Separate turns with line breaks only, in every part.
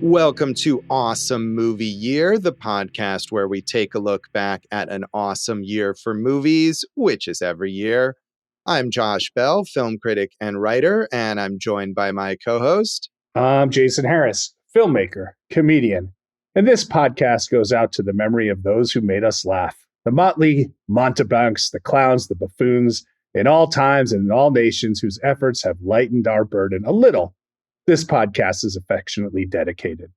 Welcome to Awesome Movie Year, the podcast where we take a look back at an awesome year for movies, which is every year. I'm Josh Bell, film critic and writer, and I'm joined by my co-host.
I'm Jason Harris, filmmaker, comedian, and this podcast goes out to the memory of those who made us laugh. The motley mountebanks, the clowns, the buffoons, in all times and in all nations whose efforts have lightened our burden a little. This podcast is affectionately dedicated.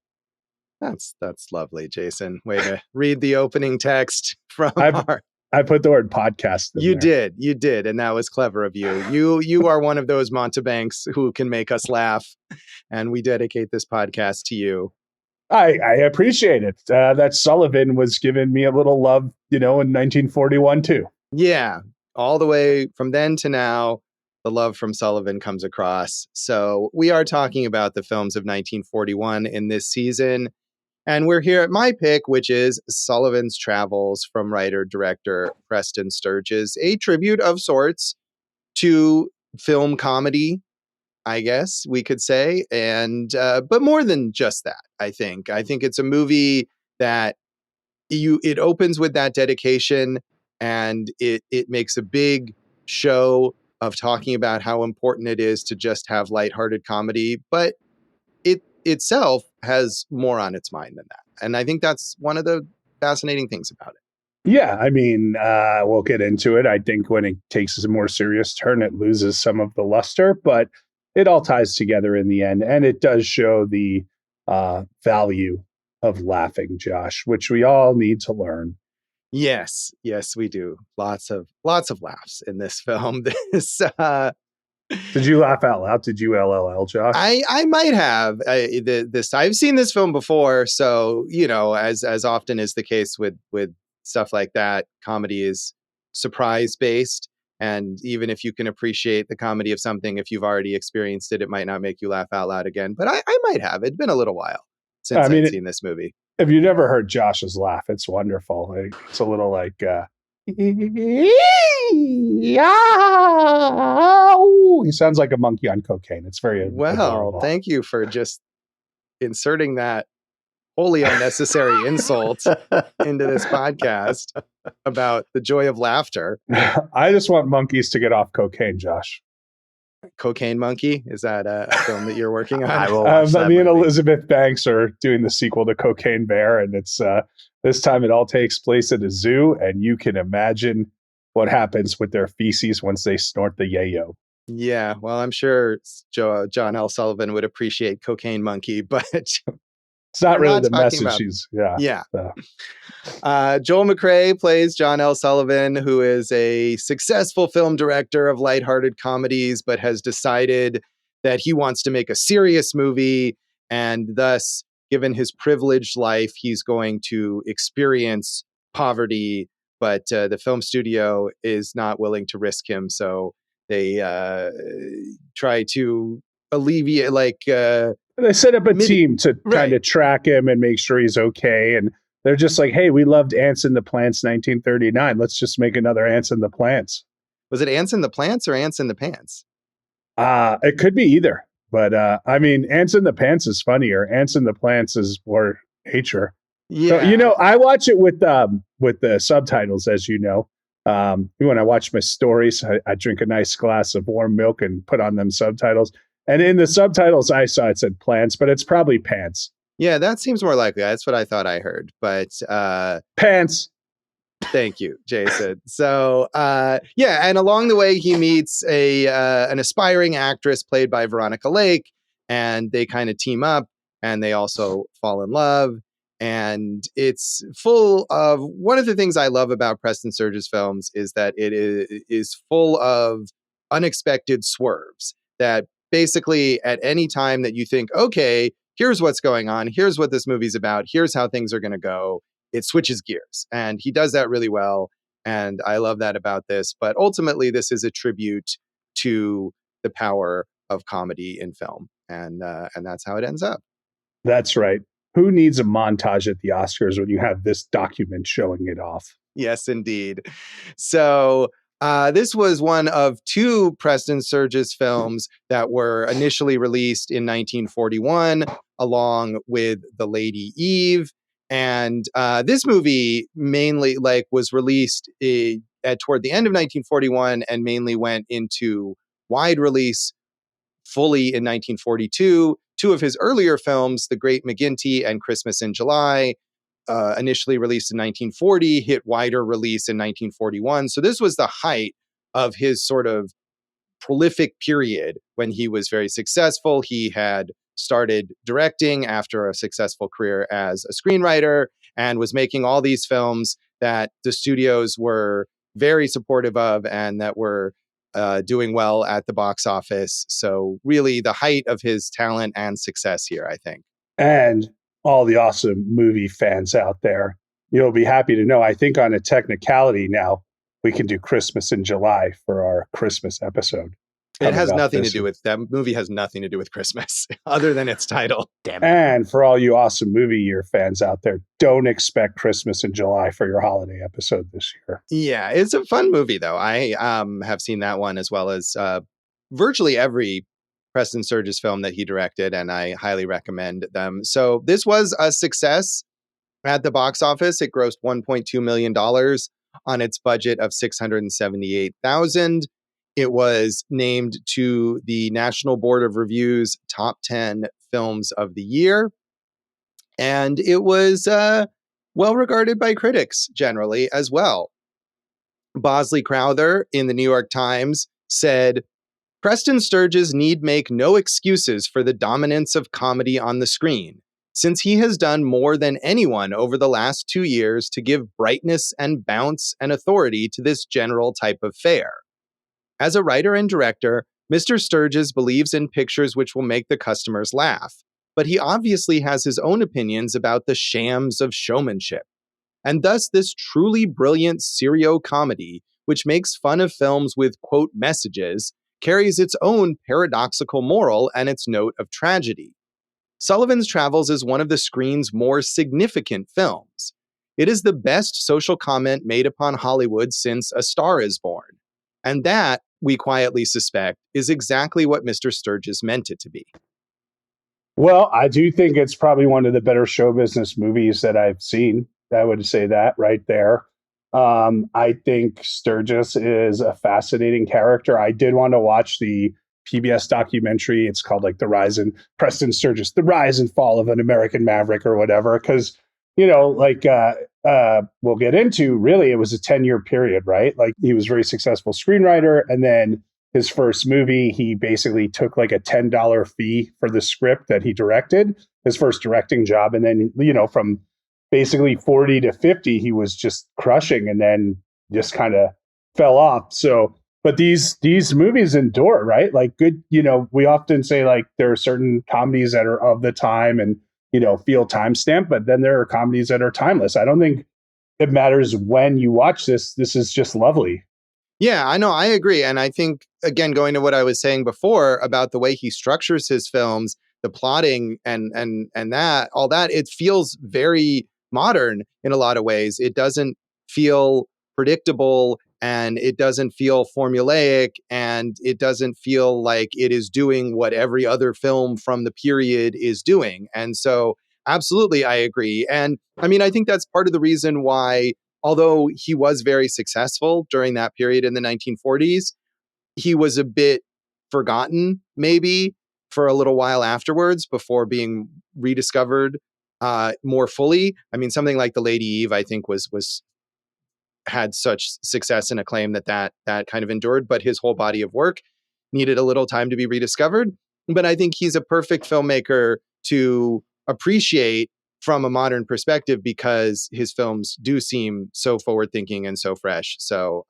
That's lovely, Jason. Way to read the opening text from
I put the word podcast in there.
You did, and that was clever of you. You are one of those mountebanks who can make us laugh, and we dedicate this podcast to you.
I appreciate it. That Sullivan was giving me a little love, in 1941 too.
Yeah, all the way from then to now, the love from Sullivan comes across. So we are talking about the films of 1941 in this season. And we're here at my pick, which is Sullivan's Travels from writer-director Preston Sturges, a tribute of sorts to film comedy, I guess we could say. And but more than just that, I think. I think it's a movie that it opens with that dedication, and it makes a big show of talking about how important it is to just have lighthearted comedy, but it itself has more on its mind than that. And I think that's one of the fascinating things about it.
Yeah, I mean, we'll get into it. I think when it takes a more serious turn, it loses some of the luster, but it all ties together in the end. And it does show the value of laughing, Josh, which we all need to learn.
Yes, we do. Lots of laughs in this film.
Did you laugh out loud? Did you LLL, Josh?
I might have. I've seen this film before, so as often is the case with stuff like that, comedy is surprise based, and even if you can appreciate the comedy of something, if you've already experienced it, it might not make you laugh out loud again. But I might have. It'd been a little while since I've seen this movie.
If you've never heard Josh's laugh, it's wonderful. It's a little like, he sounds like a monkey on cocaine. It's very adorable.
Thank you for just inserting that wholly unnecessary insult into this podcast about the joy of laughter.
I just want monkeys to get off cocaine, Josh.
Cocaine Monkey? Is that a film that you're working on?
Me and Elizabeth Banks are doing the sequel to Cocaine Bear, and it's this time it all takes place at a zoo, and you can imagine what happens with their feces once they snort the yayo.
Yeah, well, I'm sure John L. Sullivan would appreciate Cocaine Monkey, but
it's not really the message.
Joel McCrea plays John L. Sullivan, who is a successful film director of lighthearted comedies, but has decided that he wants to make a serious movie, and thus, given his privileged life, he's going to experience poverty, but the film studio is not willing to risk him, so they try to alleviate,
they set up a team to kind of track him and make sure he's okay. And they're just like, hey, we loved Ants in the Plants 1939. Let's just make another Ants in the Plants.
Was it Ants in the Plants or Ants in the Pants?
It could be either. But I mean, Ants in the Pants is funnier. Ants in the Plants is more nature.
Yeah.
So, I watch it with the subtitles, as you know. When I watch my stories, I drink a nice glass of warm milk and put on them subtitles. And in the subtitles I saw, it said plants, but it's probably pants.
Yeah, that seems more likely. That's what I thought I heard. But
pants.
Thank you, Jason. So, and along the way, he meets an aspiring actress played by Veronica Lake, and they kind of team up, and they also fall in love. And it's full of, one of the things I love about Preston Sturges films is that it is full of unexpected swerves that basically at any time that you think, okay, here's what's going on, here's what this movie's about, here's how things are going to go, it switches gears. And he does that really well. And I love that about this. But ultimately, this is a tribute to the power of comedy in film. And that's how it ends up.
That's right. Who needs a montage at the Oscars when you have this document showing it off?
Yes, indeed. So This was one of two Preston Sturges films that were initially released in 1941, along with The Lady Eve. And this movie mainly was released toward the end of 1941 and mainly went into wide release fully in 1942. Two of his earlier films, The Great McGinty and Christmas in July, initially released in 1940, hit wider release in 1941. So this was the height of his sort of prolific period when he was very successful. He had started directing after a successful career as a screenwriter and was making all these films that the studios were very supportive of and that were doing well at the box office. So really the height of his talent and success here, I think.
And all the awesome movie fans out there, you'll be happy to know, I think on a technicality now, we can do Christmas in July for our Christmas episode.
It has nothing to do with, that movie has nothing to do with Christmas other than its title.
Damn it.
And for all you awesome movie year fans out there, don't expect Christmas in July for your holiday episode this year.
Yeah, it's a fun movie though. I have seen that one as well as virtually every Preston Sturges film that he directed, and I highly recommend them. So this was a success at the box office. It grossed $1.2 million on its budget of $678,000. It was named to the National Board of Review's top 10 films of the year. And it was well regarded by critics generally as well. Bosley Crowther in the New York Times said, Preston Sturges need make no excuses for the dominance of comedy on the screen, since he has done more than anyone over the last 2 years to give brightness and bounce and authority to this general type of fare. As a writer and director, Mr. Sturges believes in pictures which will make the customers laugh, but he obviously has his own opinions about the shams of showmanship. And thus this truly brilliant serio-comedy, which makes fun of films with, quote, messages, carries its own paradoxical moral and its note of tragedy. Sullivan's Travels is one of the screen's more significant films. It is the best social comment made upon Hollywood since A Star is Born. And that, we quietly suspect, is exactly what Mr. Sturges meant it to be.
Well, I do think it's probably one of the better show business movies that I've seen. I would say that right there. I think Sturges is a fascinating character. I did want to watch the PBS documentary. It's called like Preston Sturges, The Rise and Fall of an American Maverick or whatever. Because, we'll get into, really, it was a 10-year period, right? Like he was a very successful screenwriter. And then his first movie, he basically took like a $10 fee for the script that he directed, his first directing job. And then, from basically 40 to 50, he was just crushing and then just kind of fell off. So, but these movies endure, right? Like good, we often say like there are certain comedies that are of the time and, feel timestamp, but then there are comedies that are timeless. I don't think it matters when you watch this. This is just lovely.
Yeah, I know. I agree. And I think, again, going to what I was saying before about the way he structures his films, the plotting and that, all that, it feels very modern in a lot of ways. It doesn't feel predictable and it doesn't feel formulaic and it doesn't feel like it is doing what every other film from the period is doing. And so, absolutely, I agree. And I mean, I think that's part of the reason why, although he was very successful during that period in the 1940s, he was a bit forgotten maybe for a little while afterwards before being rediscovered more fully. I mean, something like The Lady Eve, I think, was had such success and acclaim that kind of endured, but his whole body of work needed a little time to be rediscovered. But I think he's a perfect filmmaker to appreciate from a modern perspective because his films do seem so forward thinking and so fresh. So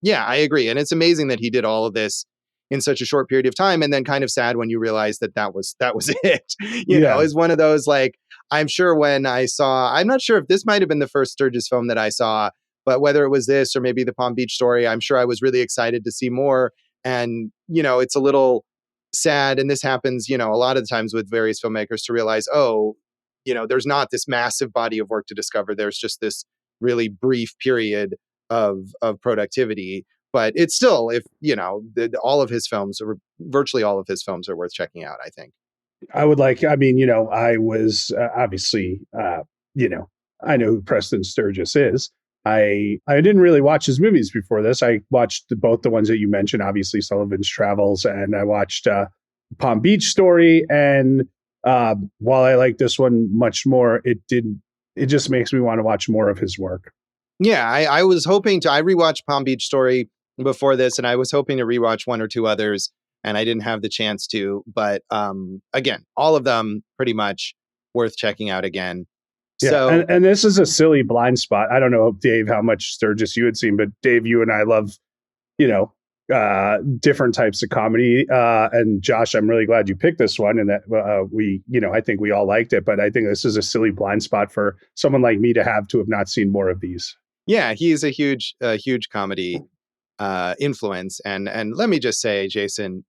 yeah, I agree. And it's amazing that he did all of this in such a short period of time, and then kind of sad when you realize that was it. You know, is one of those, like, I'm sure when I'm not sure if this might have been the first Sturges film that I saw, but whether it was this or maybe the Palm Beach Story, I'm sure I was really excited to see more. And, it's a little sad. And this happens, a lot of the times with various filmmakers, to realize, there's not this massive body of work to discover. There's just this really brief period of productivity. but it's still, if all of his films, or virtually all of his films, are worth checking out, I think.
I would like, I mean, I was obviously, I know who Preston Sturges is. I didn't really watch his movies before this. I watched both the ones that you mentioned, obviously Sullivan's Travels, and I watched Palm Beach Story. And while I like this one much more, it just makes me want to watch more of his work.
Yeah, I was hoping to. I rewatched Palm Beach Story before this, and I was hoping to rewatch one or two others, and I didn't have the chance to. But again, all of them pretty much worth checking out again.
Yeah,
So,
and this is a silly blind spot. I don't know, Dave, how much Sturgis you had seen, but Dave, you and I love, different types of comedy. And Josh, I'm really glad you picked this one, and that I think we all liked it. But I think this is a silly blind spot for someone like me to have not seen more of these.
yeah, he's a huge comedy influence, and let me just say, Jason,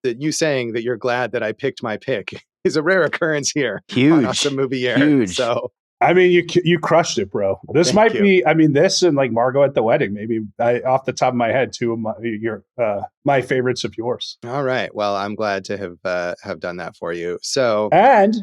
that you saying that you're glad that I picked my pick is a rare occurrence here on Awesome Movie Year.
Huge.
So.
I mean, you crushed it, bro. This might be, I mean, this and like Margot at the Wedding, maybe off the top of my head, two of my favorites of yours.
All right. Well, I'm glad to have done that for you. So,
and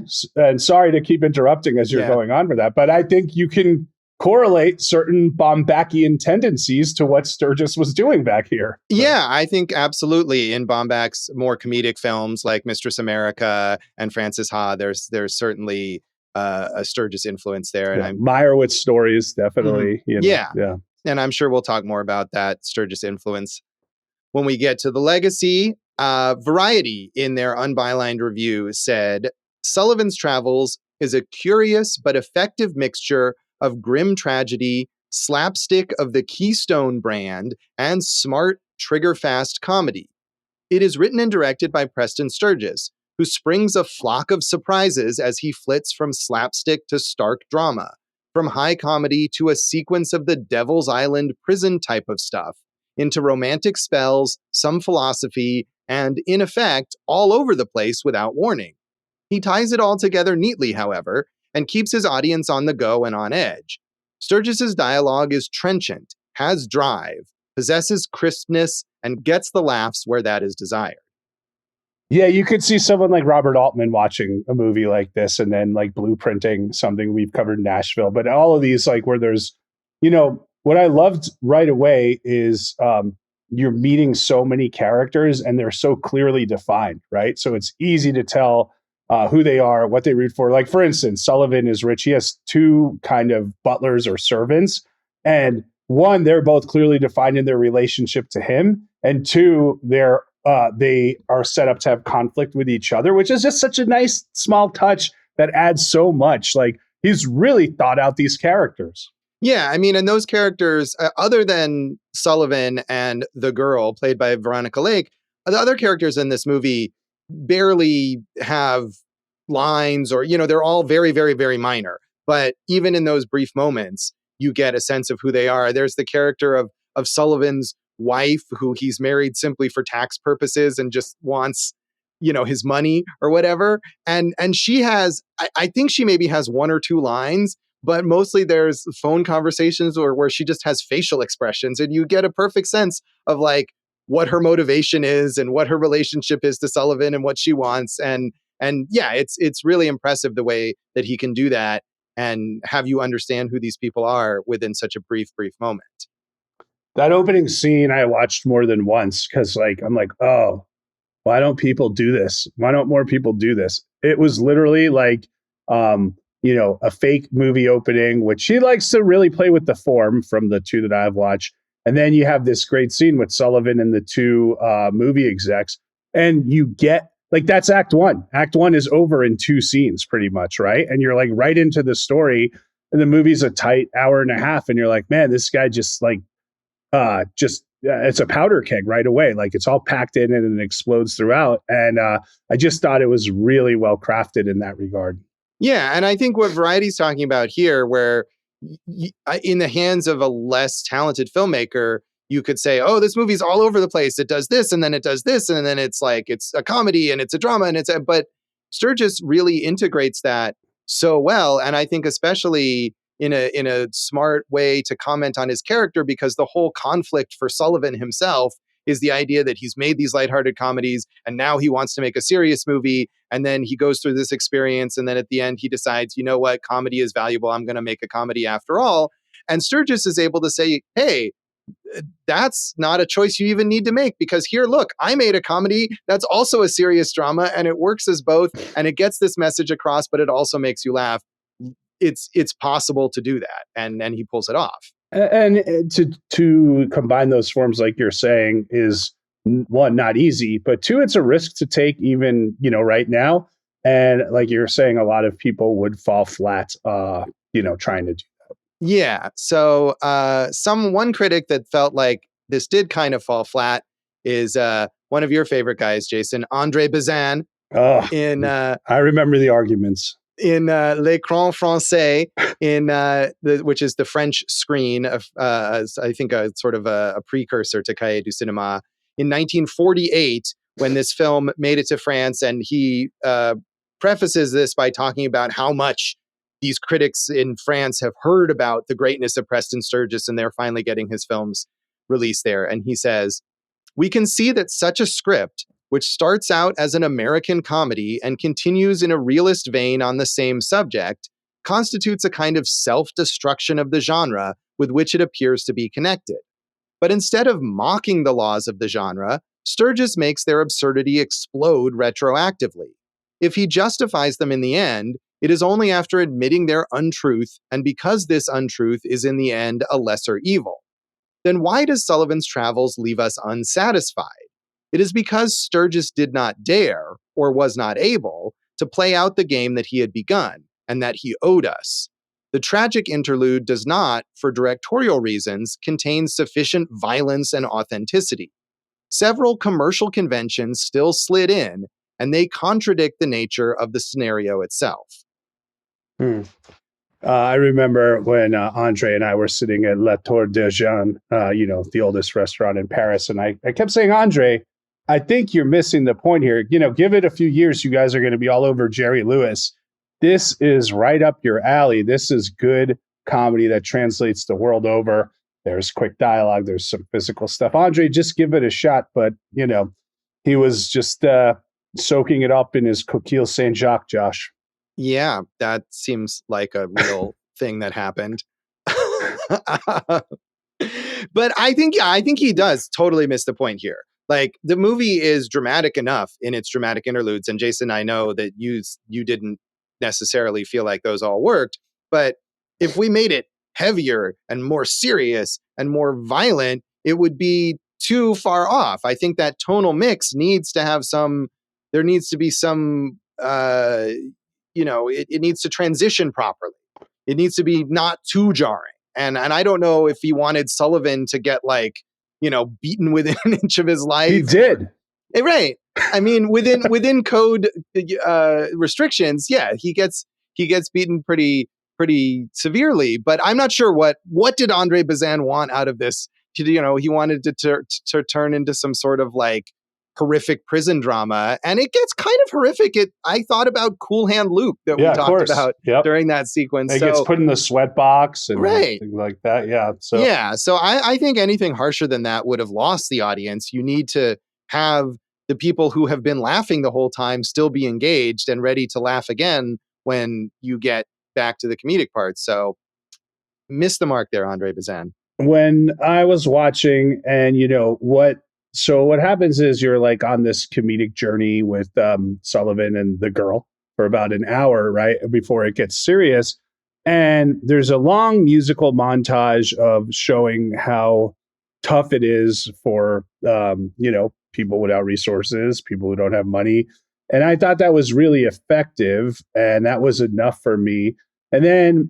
sorry to keep interrupting as you're going on for that, but I think you can correlate certain Bombachian tendencies to what Sturges was doing back here.
Yeah, I think absolutely. In Baumbach's more comedic films like Mistress America and Frances Ha, there's certainly a Sturges influence there. And
Meyerowitz stories, definitely.
Yeah. And I'm sure we'll talk more about that Sturges influence when we get to the legacy. Variety, in their unbylined review, said Sullivan's Travels is a curious but effective mixture of grim tragedy, slapstick of the Keystone brand, and smart, trigger-fast comedy. It is written and directed by Preston Sturges, who springs a flock of surprises as he flits from slapstick to stark drama, from high comedy to a sequence of the Devil's Island prison type of stuff, into romantic spells, some philosophy, and, in effect, all over the place without warning. He ties it all together neatly, however, and keeps his audience on the go and on edge. Sturges's dialogue is trenchant, has drive, possesses crispness, and gets the laughs where that is desired.
Yeah, you could see someone like Robert Altman watching a movie like this and then like blueprinting something we've covered in Nashville. But all of these, like where there's, what I loved right away is you're meeting so many characters and they're so clearly defined, right? So it's easy to tell who they are, what they root for. Like, for instance, Sullivan is rich. He has two kind of butlers or servants. And one, they're both clearly defined in their relationship to him. And two, they are set up to have conflict with each other, which is just such a nice small touch that adds so much. Like, he's really thought out these characters.
Yeah, I mean, and those characters, other than Sullivan and the girl played by Veronica Lake, the other characters in this movie barely have lines, or, they're all very, very, very minor. But even in those brief moments, you get a sense of who they are. There's the character of Sullivan's wife, who he's married simply for tax purposes and just wants, his money or whatever. And she has, I think she maybe has one or two lines, but mostly there's phone conversations where she just has facial expressions, and you get a perfect sense of like what her motivation is and what her relationship is to Sullivan and what she wants. And yeah, it's really impressive the way that he can do that and have you understand who these people are within such a brief moment.
That opening scene I watched more than once because I'm like, oh, why don't people do this? Why don't more people do this? It was literally like, a fake movie opening, which she likes to really play with the form from the two that I've watched. And then you have this great scene with Sullivan and the two movie execs. And you get, like, that's act one. Act one is over in two scenes pretty much, right? And you're like right into the story. And the movie's a tight hour and a half. And you're like, man, this guy just it's a powder keg right away. Like, it's all packed in and it explodes throughout. And I just thought it was really well crafted in that regard.
Yeah. And I think what Variety's talking about here, where in the hands of a less talented filmmaker, you could say, oh, this movie's all over the place. It does this, and then it does this. And then it's like, it's a comedy and it's a drama but Sturges really integrates that so well. And I think especially in a smart way to comment on his character, because the whole conflict for Sullivan himself is the idea that he's made these lighthearted comedies and now he wants to make a serious movie. And then he goes through this experience. And then at the end, he decides, you know what, comedy is valuable. I'm going to make a comedy after all. And Sturges is able to say, hey, that's not a choice you even need to make, because here, look, I made a comedy that's also a serious drama and it works as both and it gets this message across, but it also makes you laugh. It's possible to do that. And he pulls it off.
And to combine those forms, like you're saying, is one, not easy, but two, it's a risk to take even, right now. And like you're saying, a lot of people would fall flat, trying to do that.
Yeah. So one critic that felt like this did kind of fall flat is one of your favorite guys, Jason, Andre Bazin.
Oh, I remember the arguments.
In L'Écran Français, which is the French screen of, I think, a sort of a precursor to Cahiers du Cinéma, in 1948, when this film made it to France, and he prefaces this by talking about how much these critics in France have heard about the greatness of Preston Sturges, and they're finally getting his films released there. And he says, "We can see that such a script, which starts out as an American comedy and continues in a realist vein on the same subject, constitutes a kind of self-destruction of the genre with which it appears to be connected. But instead of mocking the laws of the genre, Sturges makes their absurdity explode retroactively. If he justifies them in the end, it is only after admitting their untruth, and because this untruth is in the end a lesser evil. Then why does Sullivan's Travels leave us unsatisfied? It is because Sturges did not dare, or was not able, to play out the game that he had begun, and that he owed us. The tragic interlude does not, for directorial reasons, contain sufficient violence and authenticity. Several commercial conventions still slid in, and they contradict the nature of the scenario itself."
I remember when Andre and I were sitting at La Tour de Jean, the oldest restaurant in Paris, and I kept saying, Andre, I think you're missing the point here. Give it a few years, you guys are going to be all over Jerry Lewis. This is right up your alley. This is good comedy that translates the world over. There's quick dialogue. There's some physical stuff. Andre, just give it a shot. But, he was just soaking it up in his Coquille Saint-Jacques, Josh.
Yeah, that seems like a real thing that happened. But I think he does totally miss the point here. Like, the movie is dramatic enough in its dramatic interludes. And Jason, I know that you didn't necessarily feel like those all worked. But if we made it heavier and more serious and more violent, it would be too far off. I think that tonal mix needs to have there needs to be some, it needs to transition properly. It needs to be not too jarring. And I don't know if he wanted Sullivan to get beaten within an inch of his life.
He did.
Right. I mean, within code restrictions, yeah, he gets beaten pretty severely. But I'm not sure what did Andre Bazin want out of this. He wanted to turn into some sort of horrific prison drama, and it gets kind of horrific. I thought about Cool Hand Luke that we talked about during that sequence.
It gets put in the sweat box and things like that. Yeah.
So I think anything harsher than that would have lost the audience. You need to have the people who have been laughing the whole time still be engaged and ready to laugh again when you get back to the comedic parts. So missed the mark there, Andre Bazin.
When I was watching, and what happens is you're on this comedic journey with Sullivan and the girl for about an hour, right, before it gets serious. And there's a long musical montage of showing how tough it is for, people without resources, people who don't have money. And I thought that was really effective, and that was enough for me. And then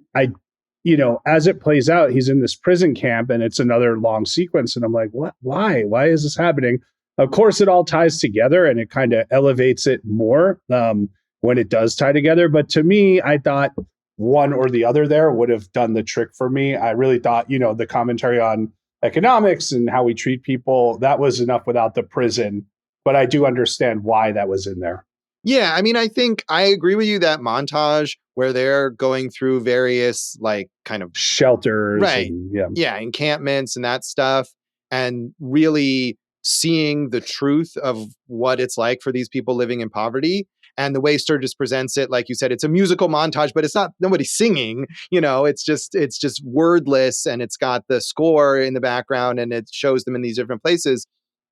as it plays out, he's in this prison camp and it's another long sequence. And I'm like, what? Why? Why is this happening? Of course, it all ties together and it kind of elevates it more when it does tie together. But to me, I thought one or the other there would have done the trick for me. I really thought, the commentary on economics and how we treat people, that was enough without the prison. But I do understand why that was in there.
Yeah, I mean, I think I agree with you that montage where they're going through various like kind of
Shelters
right.
and yeah.
Yeah, encampments and that stuff, and really seeing the truth of what it's like for these people living in poverty. And the way Sturgis presents it, like you said, it's a musical montage, but it's not nobody singing. It's just wordless, and it's got the score in the background, and it shows them in these different places.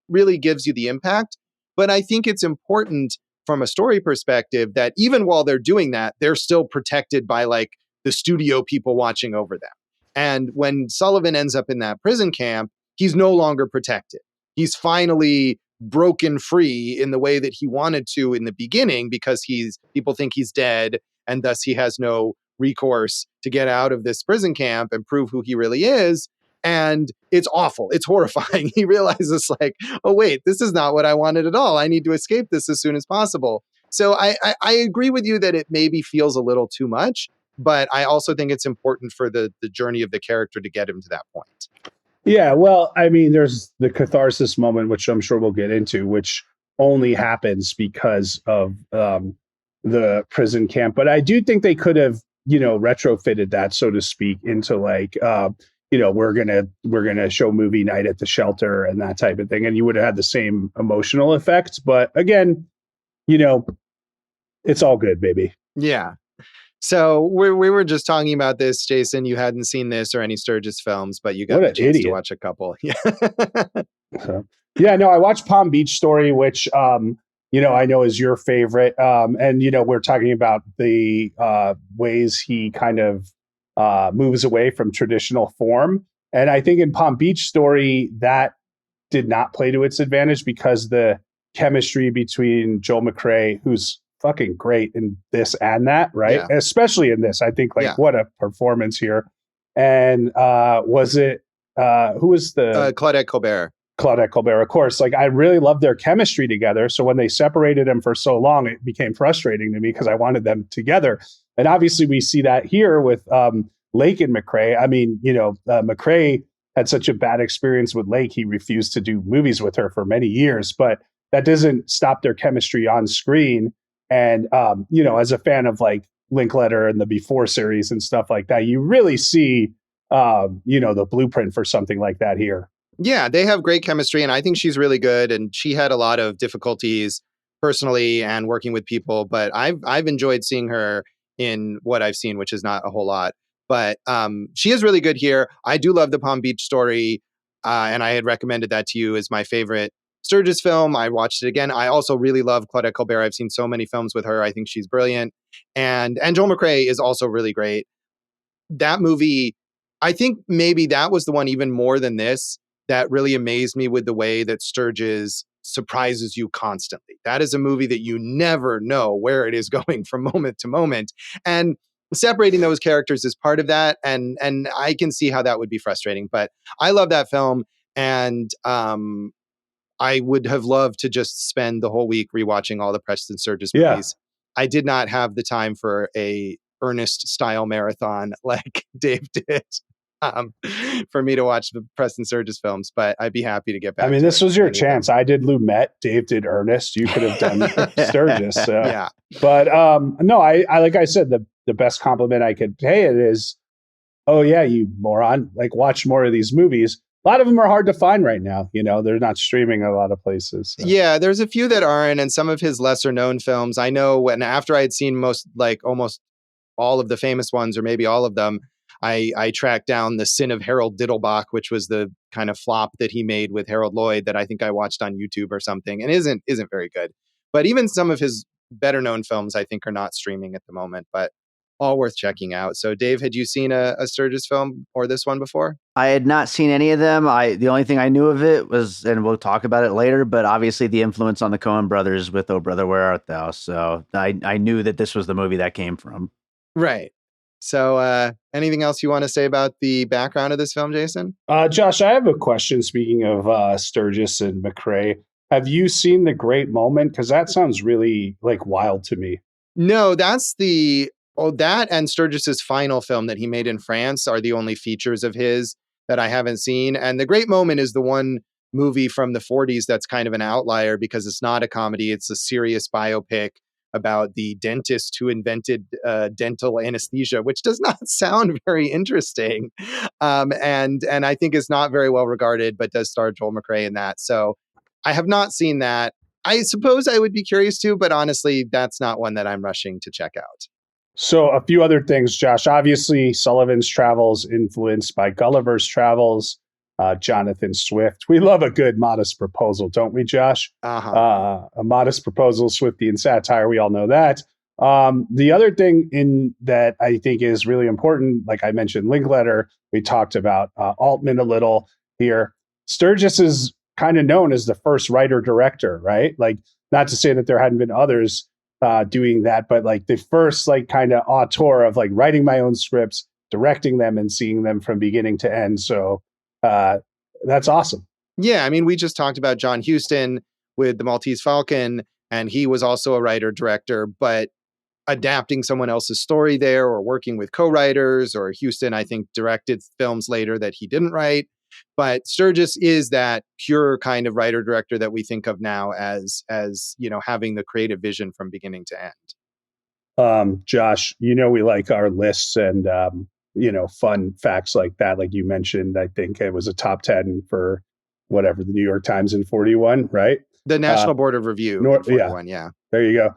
Really gives you the impact. But I think it's important from a story perspective that even while they're doing that, they're still protected by like the studio people watching over them. And when Sullivan ends up in that prison camp, he's no longer protected. He's finally broken free in the way that he wanted to in the beginning because people think he's dead, and thus he has no recourse to get out of this prison camp and prove who he really is. And it's awful. It's horrifying. He realizes like, oh wait, this is not what I wanted at all. I need to escape this as soon as possible. So I agree with you that it maybe feels a little too much, but I also think it's important for the journey of the character to get him to that point.
Yeah, well, I mean, there's the catharsis moment, which I'm sure we'll get into, which only happens because of the prison camp. But I do think they could have, retrofitted that, so to speak, into like, we're gonna show movie night at the shelter and that type of thing, and you would have had the same emotional effect. But again, it's all good, baby.
Yeah. So we were just talking about this, Jason. You hadn't seen this or any Sturgis films, but you got the chance to watch a couple. Yeah.
So, yeah, no, I watched Palm Beach Story, which I know is your favorite. And we're talking about the ways he kind of moves away from traditional form. And I think in Palm Beach Story, that did not play to its advantage because the chemistry between Joel McCrea, who's fucking great in this and that, right?
Yeah.
Especially in this, I think what a performance here. And was it who was the
Claudette Colbert?
Claudette Colbert, of course. Like I really loved their chemistry together. So when they separated them for so long, it became frustrating to me because I wanted them together. And obviously, we see that here with Lake and McCrea. I mean, McCrea had such a bad experience with Lake, he refused to do movies with her for many years. But that doesn't stop their chemistry on screen. And, as a fan of like Linkletter and the Before series and stuff like that, you really see, the blueprint for something like that here.
Yeah, they have great chemistry, and I think she's really good. And she had a lot of difficulties personally and working with people, but I've enjoyed seeing her in what I've seen, which is not a whole lot. But she is really good here. I do love the Palm Beach Story, and I had recommended that to you as my favorite Sturgis film. I watched it again. I also really love Claudette Colbert. I've seen so many films with her. I think she's brilliant, and Joel McCrea is also really great. That movie, I think maybe that was the one even more than this that really amazed me with the way that Sturges surprises you constantly. That is a movie that you never know where it is going from moment to moment. And separating those characters is part of that. And I can see how that would be frustrating. But I love that film. And I would have loved to just spend the whole week rewatching all the Preston Sturges movies. I did not have the time for a Ernest style marathon like Dave did. For me to watch the Preston Sturges films, but I'd be happy to get back.
I mean, this was your chance. I did Lumet, Dave did Ernest. You could have done Sturges. So.
Yeah.
But no, I like I said, the best compliment I could pay it is, oh yeah, you moron, like watch more of these movies. A lot of them are hard to find right now. They're not streaming in a lot of places. So.
Yeah, there's a few that aren't, and some of his lesser known films. I know when after I had seen almost all of the famous ones, or maybe all of them, I tracked down The Sin of Harold Diddlebach, which was the kind of flop that he made with Harold Lloyd that I think I watched on YouTube or something, and isn't very good. But even some of his better known films, I think, are not streaming at the moment, but all worth checking out. So, Dave, had you seen a Sturges film or this one before?
I had not seen any of them. The only thing I knew of it was, and we'll talk about it later, but obviously the influence on the Coen brothers with Oh Brother, Where Art Thou? So I knew that this was the movie that came from.
Right. So anything else you want to say about the background of this film, Jason?
Josh, I have a question. Speaking of Sturges and McCrea, have you seen The Great Moment? Because that sounds really like wild to me.
No, that's that and Sturgis's final film that he made in France are the only features of his that I haven't seen. And The Great Moment is the one movie from the 40s that's kind of an outlier because it's not a comedy. It's a serious biopic about the dentist who invented dental anesthesia, which does not sound very interesting, and I think is not very well regarded, but does star Joel McCrea in that. So I have not seen that. I suppose I would be curious to, but honestly, that's not one that I'm rushing to check out.
So a few other things, Josh. Obviously, Sullivan's Travels influenced by Gulliver's Travels. Jonathan Swift. We love a good modest proposal, don't we, Josh? A modest proposal, Swifty and satire. We all know that. The other thing in that I think is really important, like I mentioned, Linkletter. We talked about Altman a little here. Sturges is kind of known as the first writer-director, right? Like, not to say that there hadn't been others doing that, but like the first like kind of auteur of like writing my own scripts, directing them, and seeing them from beginning to end. So that's awesome.
Yeah, I mean, we just talked about John Huston with The Maltese Falcon, and he was also a writer-director, but adapting someone else's story there or working with co-writers, or Huston, I think, directed films later that he didn't write. But Sturges is that pure kind of writer-director that we think of now as having the creative vision from beginning to end.
Josh, we like our lists and fun facts like that. Like you mentioned, I think it was a top 10 for whatever, the New York Times in 41, right?
The National Board of Review in 41, yeah.
There you go.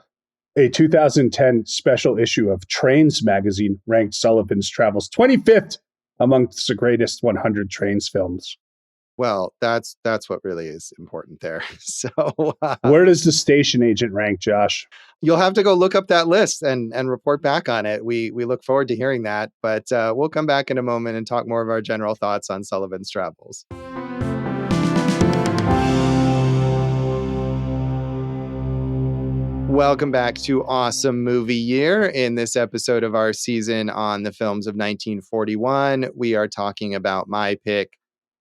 A 2010 special issue of Trains magazine ranked Sullivan's Travels 25th amongst the greatest 100 Trains films.
Well, that's what really is important there. So
where does the station agent rank, Josh?
You'll have to go look up that list and report back on it. We look forward to hearing that, but we'll come back in a moment and talk more of our general thoughts on Sullivan's Travels. Welcome back to Awesome Movie Year. In this episode of our season on the films of 1941, we are talking about my pick,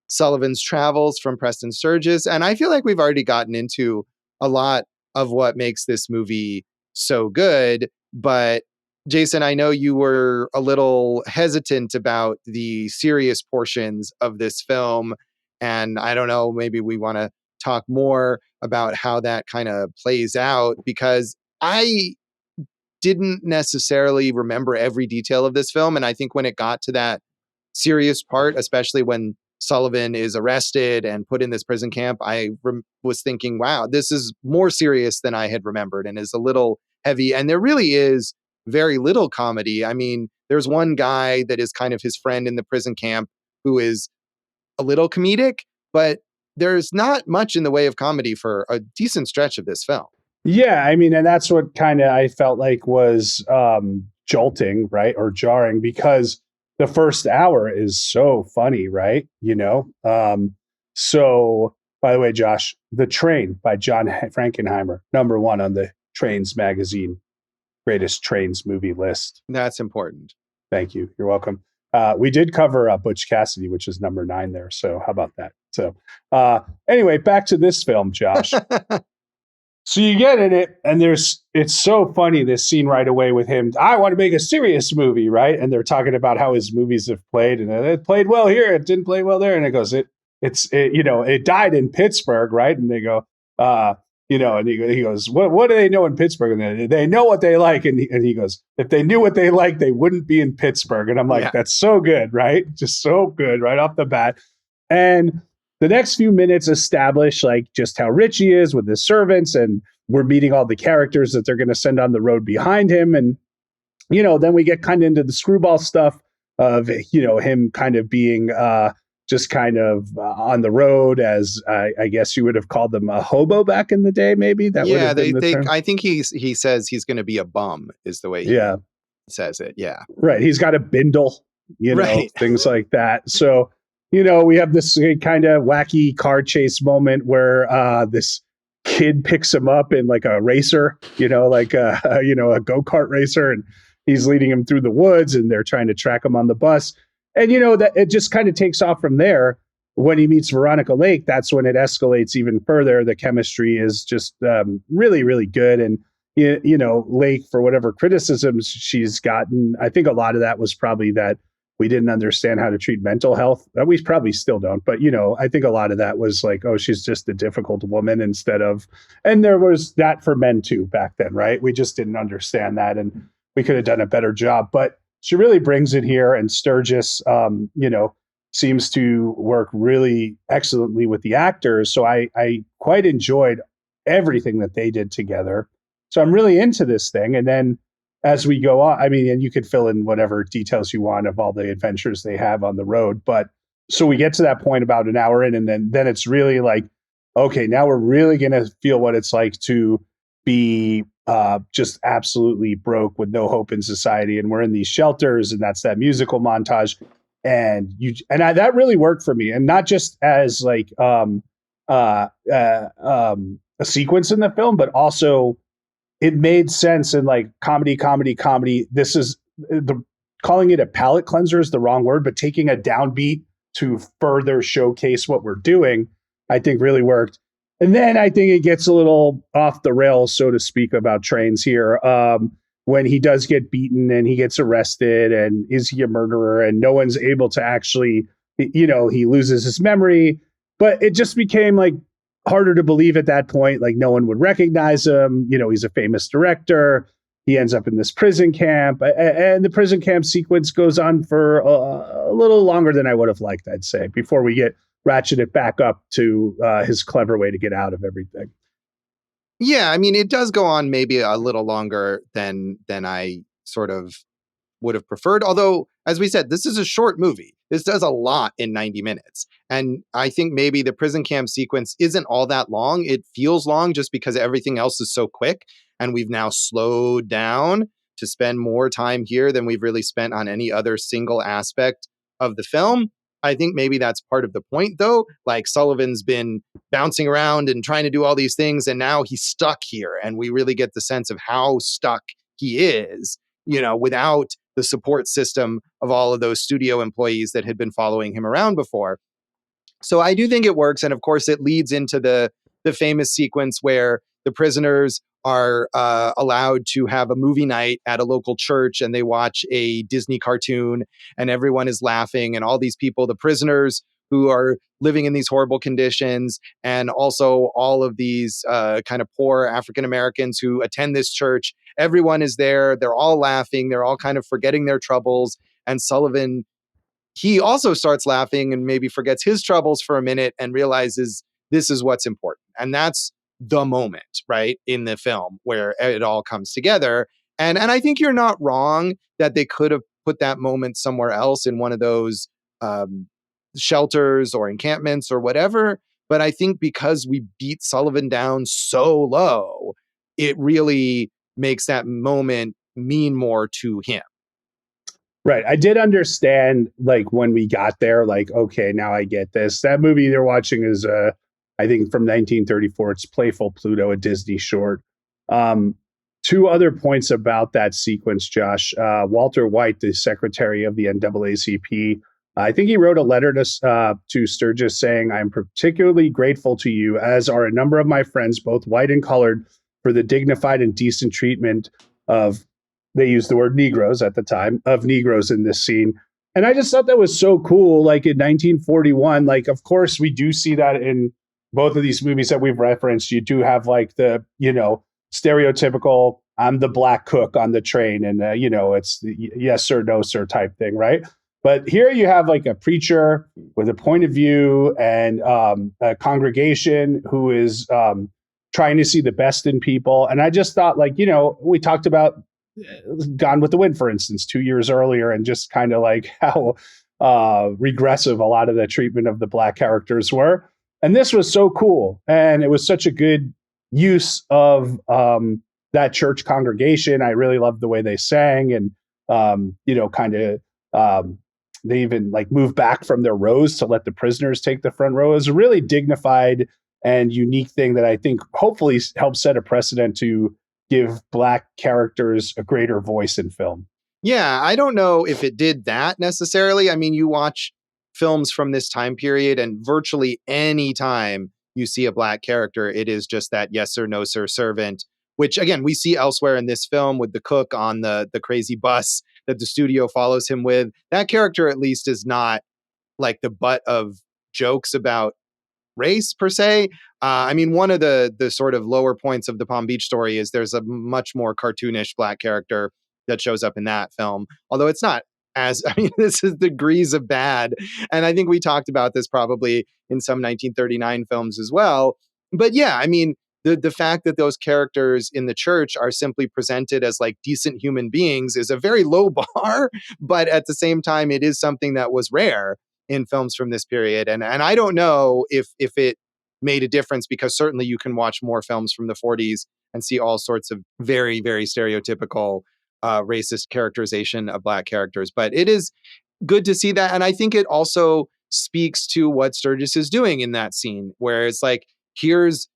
Sullivan's Travels from Preston Sturges. And I feel like we've already gotten into a lot of what makes this movie so good. But Jason, I know you were a little hesitant about the serious portions of this film. And I don't know, maybe we want to talk more about how that kind of plays out, because I didn't necessarily remember every detail of this film. And I think when it got to that serious part, especially when Sullivan is arrested and put in this prison camp, I was thinking, wow, this is more serious than I had remembered and is a little heavy. And there really is very little comedy. I mean, there's one guy that is kind of his friend in the prison camp who is a little comedic, but there's not much in the way of comedy for a decent stretch of this film.
Yeah, I mean, and that's what kind of I felt like was jolting, right? Or jarring, because the first hour is so funny, right? So, by the way, Josh, The Train by John Frankenheimer, #1 on the Trains magazine greatest Trains movie list.
That's important.
Thank you. You're welcome. We did cover Butch Cassidy, which is #9 there. So how about that? So anyway, back to this film, Josh. So you get in it, and it's so funny, this scene right away with him. I want to make a serious movie, right? And they're talking about how his movies have played, and it played well here, it didn't play well there, and it goes, it died in Pittsburgh, right? And they go, and he goes, what do they know in Pittsburgh? And they know what they like, and he goes, if they knew what they like, they wouldn't be in Pittsburgh. And I'm like, That's so good, right? Just so good right off the bat. And the next few minutes establish like just how rich he is with his servants, and we're meeting all the characters that they're going to send on the road behind him. And, then we get kind of into the screwball stuff of, him kind of being just kind of on the road as I guess you would have called them a hobo back in the day, maybe. That would have been the term.
I think he says he's going to be a bum is the way he says it. Yeah.
Right. He's got a bindle,
right.
Things like that. So, we have this kind of wacky car chase moment where this kid picks him up in like a racer, like a go-kart racer, and he's leading him through the woods, and they're trying to track him on the bus. And, that it just kind of takes off from there. When he meets Veronica Lake, that's when it escalates even further. The chemistry is just really, really good. And, Lake, for whatever criticisms she's gotten, I think a lot of that was probably that we didn't understand how to treat mental health. We probably still don't, but I think a lot of that was like, oh, she's just a difficult woman instead of, and there was that for men too back then, right? We just didn't understand that, and we could have done a better job. But she really brings it here, and Sturgis, seems to work really excellently with the actors. So I quite enjoyed everything that they did together. So I'm really into this thing, and then as we go on, I mean, and you could fill in whatever details you want of all the adventures they have on the road. But so we get to that point about an hour in, and then it's really like, okay, now we're really going to feel what it's like to be just absolutely broke with no hope in society. And we're in these shelters, and that's that musical montage. That really worked for me. And not just as like a sequence in the film, but also it made sense in like comedy. This is calling it a palate cleanser is the wrong word, but taking a downbeat to further showcase what we're doing, I think really worked. And then I think it gets a little off the rails, so to speak, about trains here. When he does get beaten and he gets arrested, and is he a murderer? And no one's able to actually, he loses his memory, but it just became like harder to believe at that point. Like no one would recognize him. He's a famous director. He ends up in this prison camp, and the prison camp sequence goes on for a little longer than I would have liked, I'd say, before we get ratcheted back up to his clever way to get out of everything.
Yeah, I mean, it does go on maybe a little longer than I sort of would have preferred. Although, as we said, this is a short movie. This does a lot in 90 minutes. And I think maybe the prison camp sequence isn't all that long. It feels long just because everything else is so quick. And we've now slowed down to spend more time here than we've really spent on any other single aspect of the film. I think maybe that's part of the point, though. Like Sullivan's been bouncing around and trying to do all these things, and now he's stuck here. And we really get the sense of how stuck he is, without the support system of all of those studio employees that had been following him around before. So I do think it works. And of course, it leads into the famous sequence where the prisoners are allowed to have a movie night at a local church, and they watch a Disney cartoon, and everyone is laughing, and all these people, the prisoners who are living in these horrible conditions, and also all of these kind of poor African Americans who attend this church, everyone is there. They're all laughing. They're all kind of forgetting their troubles. And Sullivan, he also starts laughing and maybe forgets his troubles for a minute and realizes this is what's important. And that's the moment, right, in the film where it all comes together. And I think you're not wrong that they could have put that moment somewhere else in one of those shelters or encampments or whatever. But I think because we beat Sullivan down so low, it really makes that moment mean more to him.
Right. I did understand, like, when we got there, like, okay, now I get this. That movie they're watching is, I think, from 1934. It's Playful Pluto, a Disney short. Two other points about that sequence, Josh. Walter White, the secretary of the NAACP, I think he wrote a letter to Sturgis saying, "I'm particularly grateful to you, as are a number of my friends, both white and colored, for the dignified and decent treatment of," they used the word Negroes at the time, "of Negroes in this scene." And I just thought that was so cool. Like in 1941, like, of course, we do see that in both of these movies that we've referenced. You do have like the, stereotypical, I'm the black cook on the train, and, it's the yes sir, no sir type thing, right? But here you have like a preacher with a point of view and a congregation who is trying to see the best in people. And I just thought, like, we talked about Gone with the Wind, for instance, 2 years earlier, and just kind of like how regressive a lot of the treatment of the black characters were. And this was so cool. And it was such a good use of that church congregation. I really loved the way they sang, and, they even like moved back from their rows to let the prisoners take the front row. It was a really dignified and unique thing that I think hopefully helps set a precedent to give black characters a greater voice in film.
Yeah, I don't know if it did that necessarily. I mean, you watch films from this time period, and virtually any time you see a black character, it is just that yes sir, no sir servant which again, we see elsewhere in this film with the cook on the crazy bus that the studio follows him with. That character at least is not like the butt of jokes about race per se. I mean, one of the sort of lower points of the Palm Beach story is there's a much more cartoonish black character that shows up in that film, although it's not as, I mean, this is degrees of bad. And I think we talked about this probably in some 1939 films as well. But yeah, I mean, the fact that those characters in the church are simply presented as like decent human beings is a very low bar, but at the same time, it is something that was rare in films from this period. And I don't know if it made a difference, because certainly you can watch more films from the 40s and see all sorts of very, very stereotypical racist characterization of black characters. But it is good to see that. And I think it also speaks to what Sturges is doing in that scene, where it's like, here's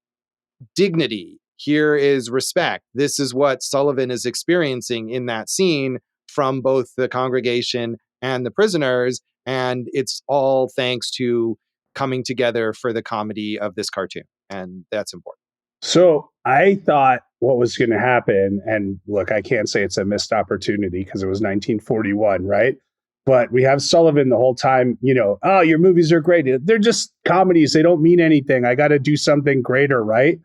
dignity, here is respect. This is what Sullivan is experiencing in that scene from both the congregation and the prisoners. And it's all thanks to coming together for the comedy of this cartoon. And that's important.
So I thought what was going to happen, and look, I can't say it's a missed opportunity because it was 1941, right? But we have Sullivan the whole time, oh, your movies are great. They're just comedies. They don't mean anything. I got to do something greater, right?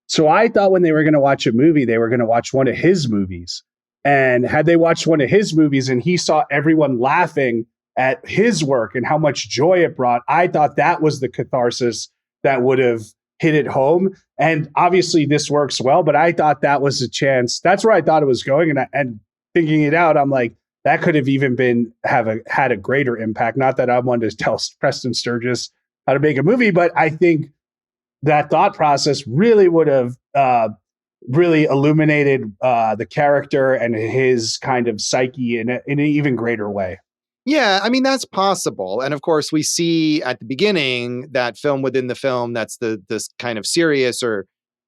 So I thought when they were going to watch a movie, they were going to watch one of his movies. And had they watched one of his movies and he saw everyone laughing at his work and how much joy it brought, I thought that was the catharsis that would have hit it home. And obviously this works well, but I thought that was a chance. That's where I thought it was going. And thinking it out, I'm like, that could have even been had a greater impact. Not that I wanted to tell Preston Sturges how to make a movie, but I think that thought process really would have really illuminated the character and his kind of psyche in an even greater way.
Yeah, I mean, that's possible. And of course, we see at the beginning that film within the film, that's this kind of serious or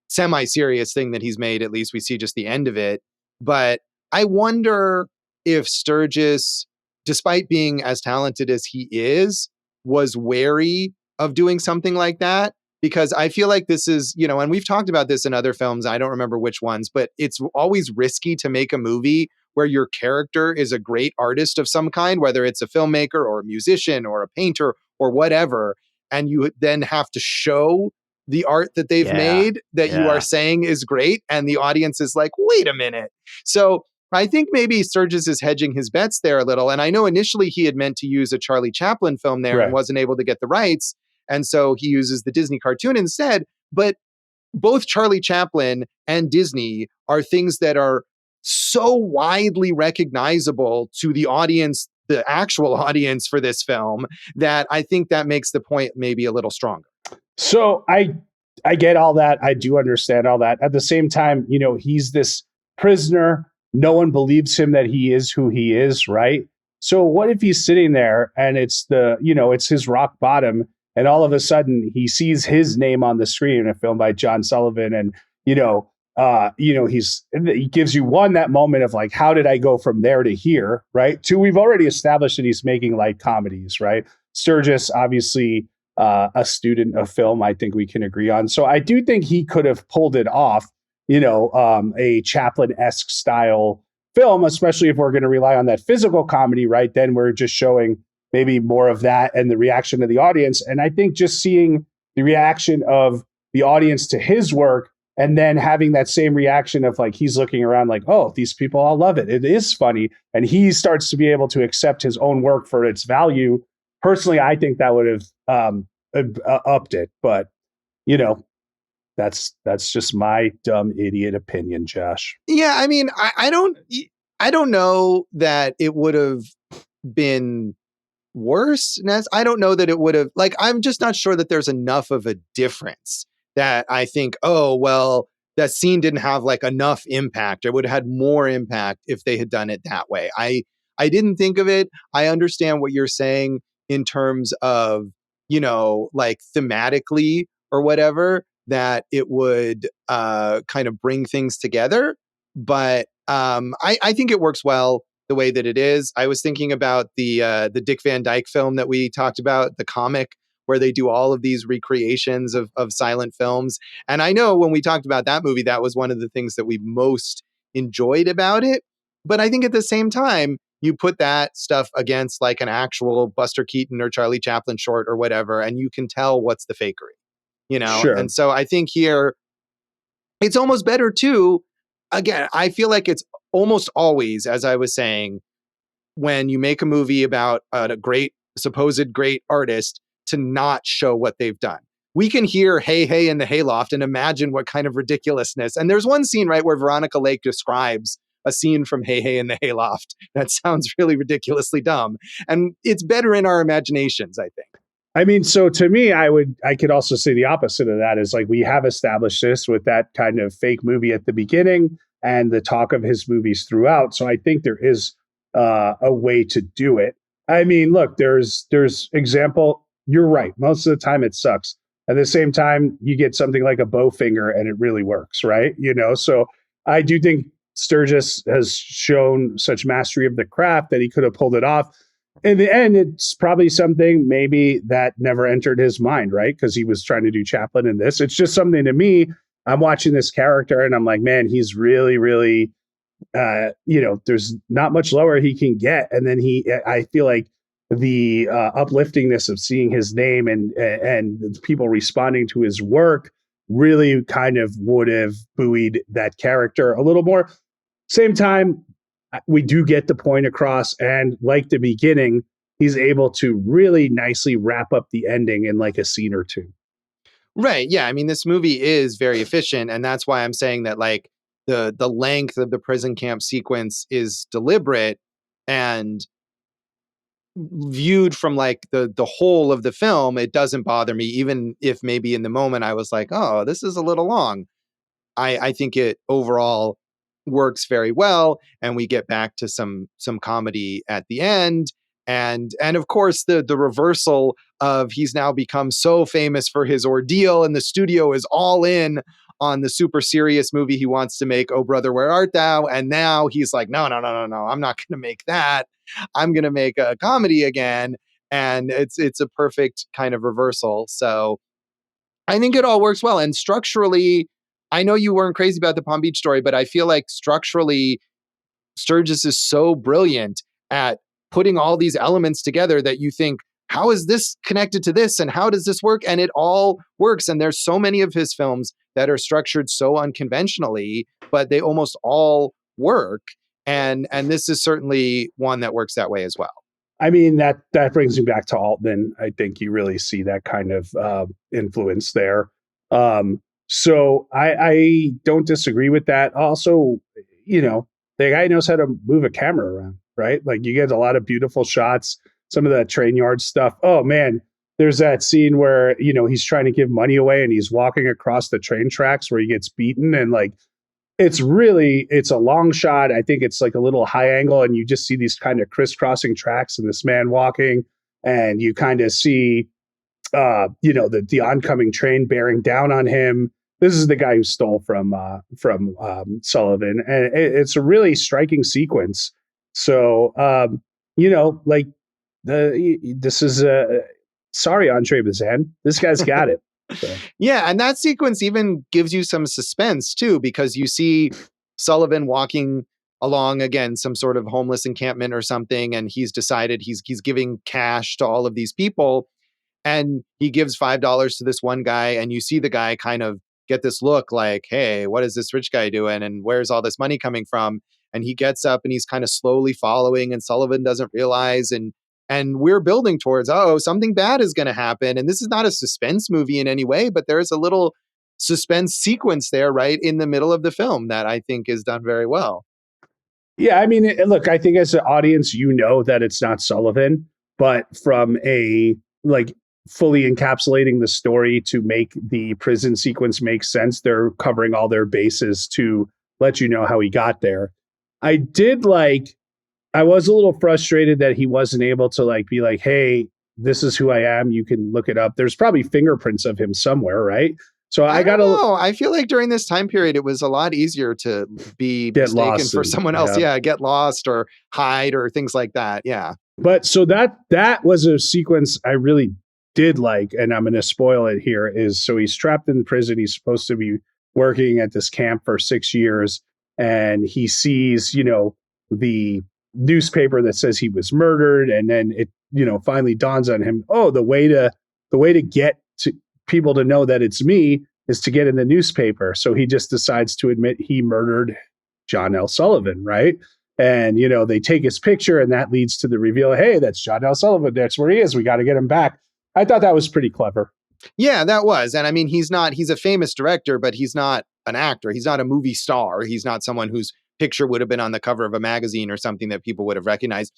semi-serious thing that he's made. At least we see just the end of it. But I wonder if Sturges, despite being as talented as he is, was wary of doing something like that. Because I feel like this is, and we've talked about this in other films, I don't remember which ones, but it's always risky to make a movie where your character is a great artist of some kind, whether it's a filmmaker or a musician or a painter or whatever, and you then have to show the art that they've made that you are saying is great, and the audience is like, wait a minute. So I think maybe Sturges is hedging his bets there a little, and I know initially he had meant to use a Charlie Chaplin film there and wasn't able to get the rights, and so he uses the Disney cartoon instead. But both Charlie Chaplin and Disney are things that are so widely recognizable to the audience, the actual audience for this film, that I think that makes the point maybe a little stronger.
So I get all that. I do understand all that. At the same time, he's this prisoner. No one believes him that he is who he is, right? So what if he's sitting there and it's it's his rock bottom, and all of a sudden he sees his name on the screen in a film by John Sullivan, and he gives you that moment of like, how did I go from there to here, right? Two, we've already established that he's making light comedies, right? Sturges, obviously a student of film, I think we can agree on. So I do think he could have pulled it off, a Chaplin-esque style film, especially if we're going to rely on that physical comedy, right? Then we're just showing maybe more of that and the reaction of the audience. And I think just seeing the reaction of the audience to his work, and then having that same reaction of like, he's looking around like, oh, these people all love it. It is funny. And he starts to be able to accept his own work for its value. Personally, I think that would have upped it. But, that's just my dumb idiot opinion, Josh.
Yeah, I mean, I don't know that it would have been worse. I don't know that it would have, like, I'm just not sure that there's enough of a difference that I think, oh, well, that scene didn't have like enough impact. It would have had more impact if they had done it that way. I didn't think of it. I understand what you're saying in terms of, like thematically or whatever, that it would kind of bring things together. But I think it works well the way that it is. I was thinking about the Dick Van Dyke film that we talked about, the comic, where they do all of these recreations of silent films. And I know when we talked about that movie, that was one of the things that we most enjoyed about it. But I think at the same time, you put that stuff against like an actual Buster Keaton or Charlie Chaplin short or whatever, and you can tell what's the fakery, you know?
Sure.
And so I think here it's almost better too. Again, I feel like it's almost always, as I was saying, when you make a movie about a great, supposed great artist, to not show what they've done. We can hear Hey, Hey in the Hayloft and imagine what kind of ridiculousness. And there's one scene, right, where Veronica Lake describes a scene from Hey, Hey in the Hayloft that sounds really ridiculously dumb. And it's better in our imaginations, I think.
I mean, so to me, I could also say the opposite of that is like we have established this with that kind of fake movie at the beginning and the talk of his movies throughout. So I think there is a way to do it. I mean, look, there's example. You're right. Most of the time it sucks. At the same time, you get something like a Bowfinger and it really works, right? You know, so I do think Sturges has shown such mastery of the craft that he could have pulled it off. In the end, it's probably something maybe that never entered his mind, right? Because he was trying to do Chaplin in this. It's just something to me. I'm watching this character and I'm like, man, he's really, really, there's not much lower he can get. And then I feel like the upliftingness of seeing his name and people responding to his work really kind of would have buoyed that character a little more. Same time, we do get the point across, and like the beginning, he's able to really nicely wrap up the ending in like a scene or two.
Right. Yeah. I mean, this movie is very efficient, and that's why I'm saying that like the length of the prison camp sequence is deliberate, and viewed from like the whole of the film, it doesn't bother me, even if maybe in the moment I was like, oh, this is a little long. I think it overall works very well, and we get back to some comedy at the end, and of course the reversal of he's now become so famous for his ordeal, and the studio is all in on the super serious movie he wants to make, Oh Brother, Where Art Thou? And now he's like, no, I'm not going to make that. I'm going to make a comedy again, and it's a perfect kind of reversal. So I think it all works well, and structurally, I know you weren't crazy about the Palm Beach story, but I feel like structurally, Sturges is so brilliant at putting all these elements together that you think, how is this connected to this? And how does this work? And it all works. And there's so many of his films that are structured so unconventionally, but they almost all work. And this is certainly one that works that way as well.
I mean, that brings me back to Altman. I think you really see that kind of influence there. So I don't disagree with that. Also, the guy knows how to move a camera around, right? Like you get a lot of beautiful shots, some of that train yard stuff. Oh man, there's that scene where, he's trying to give money away and he's walking across the train tracks where he gets beaten. And like, it's a long shot. I think it's like a little high angle and you just see these kind of crisscrossing tracks and this man walking, and you kind of see, the oncoming train bearing down on him. This is the guy who stole from Sullivan, and it's a really striking sequence. So, this is sorry, Andre Bazin. This guy's got it. So.
Yeah, and that sequence even gives you some suspense too, because you see Sullivan walking along again some sort of homeless encampment or something, and he's decided he's giving cash to all of these people, and he gives $5 to this one guy, and you see the guy kind of get this look like, hey, what is this rich guy doing, and where's all this money coming from? And he gets up and he's kind of slowly following, and Sullivan doesn't realize, and we're building towards, something bad is going to happen. And this is not a suspense movie in any way, but there's a little suspense sequence there right in the middle of the film that I think is done very well.
Yeah, I mean, look, I think as an audience, that it's not Sullivan, but from a fully encapsulating the story to make the prison sequence make sense, they're covering all their bases to let you know how he got there. I was a little frustrated that he wasn't able to be like, hey, this is who I am. You can look it up. There's probably fingerprints of him somewhere, right? So I
feel like during this time period, it was a lot easier to be mistaken for someone else. Yeah, get lost or hide or things like that. Yeah.
But so that was a sequence I really did like, and I'm going to spoil it here, is so he's trapped in prison. He's supposed to be working at this camp for 6 years, and he sees, the newspaper that says he was murdered, and then it, finally dawns on him, oh, the way to get to people to know that it's me is to get in the newspaper. So he just decides to admit he murdered John L. Sullivan, right? And, they take his picture, and that leads to the reveal, hey, that's John L. Sullivan. That's where he is. We got to get him back. I thought that was pretty clever.
Yeah, that was. And I mean, he's a famous director, but he's not an actor. He's not a movie star. He's not someone whose picture would have been on the cover of a magazine or something that people would have recognized.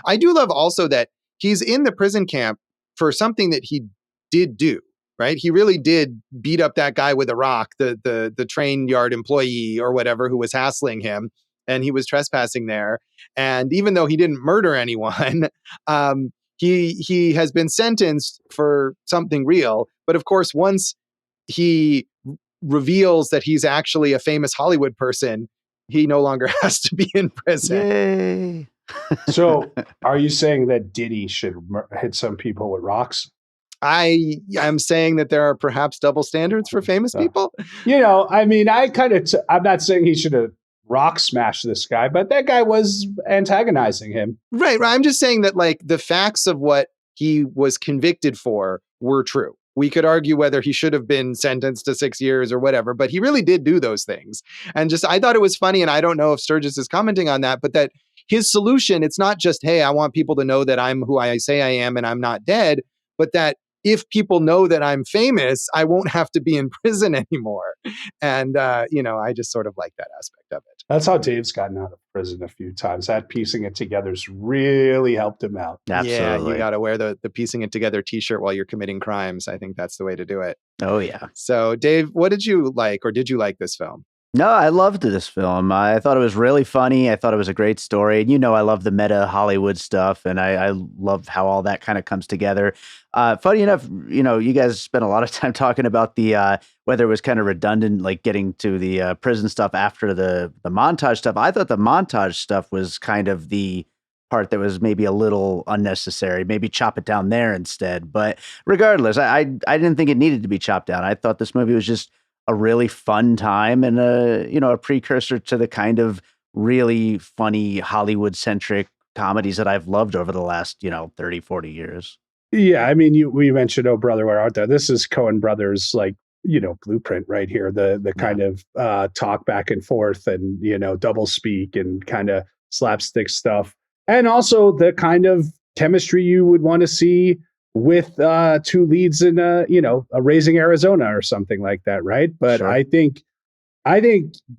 I do love also that he's in the prison camp for something that he did do, right? He really did beat up that guy with a rock, the train yard employee or whatever who was hassling him, and he was trespassing there. And even though he didn't murder anyone, he has been sentenced for something real. But of course, once he reveals that he's actually a famous Hollywood person, he no longer has to be in prison.
Yay.
So are you saying that Diddy should hit some people with rocks?
I am saying that there are perhaps double standards for famous people.
I mean, I'm not saying he should have rock smashed this guy, but that guy was antagonizing him.
Right. I'm just saying that like the facts of what he was convicted for were true. We could argue whether he should have been sentenced to 6 years or whatever, but he really did do those things. And I thought it was funny, and I don't know if Sturges is commenting on that, but that his solution, it's not just, hey, I want people to know that I'm who I say I am and I'm not dead, but that if people know that I'm famous, I won't have to be in prison anymore. And, I just sort of like that aspect of it.
That's how Dave's gotten out of prison a few times. That piecing it together's really helped him out.
Absolutely.
Yeah, you got to wear the piecing it together t-shirt while you're committing crimes. I think that's the way to do it.
Oh, yeah.
So, Dave, what did you like, or did you like this film?
No, I loved this film. I thought it was really funny. I thought it was a great story. And I love the meta Hollywood stuff, and I love how all that kind of comes together. Funny enough, you guys spent a lot of time talking about the whether it was kind of redundant, like getting to the prison stuff after the montage stuff. I thought the montage stuff was kind of the part that was maybe a little unnecessary. Maybe chop it down there instead. But regardless, I didn't think it needed to be chopped down. I thought this movie was just a really fun time and a precursor to the kind of really funny Hollywood centric comedies that I've loved over the last 30, 40 years.
Yeah, I mean, we mentioned Oh Brother, Where Art Thou? This is Coen Brothers, like, blueprint right here. The kind of talk back and forth and double speak and kind of slapstick stuff, and also the kind of chemistry you would want to see with two leads in a Raising Arizona or something like that, right? But sure. I think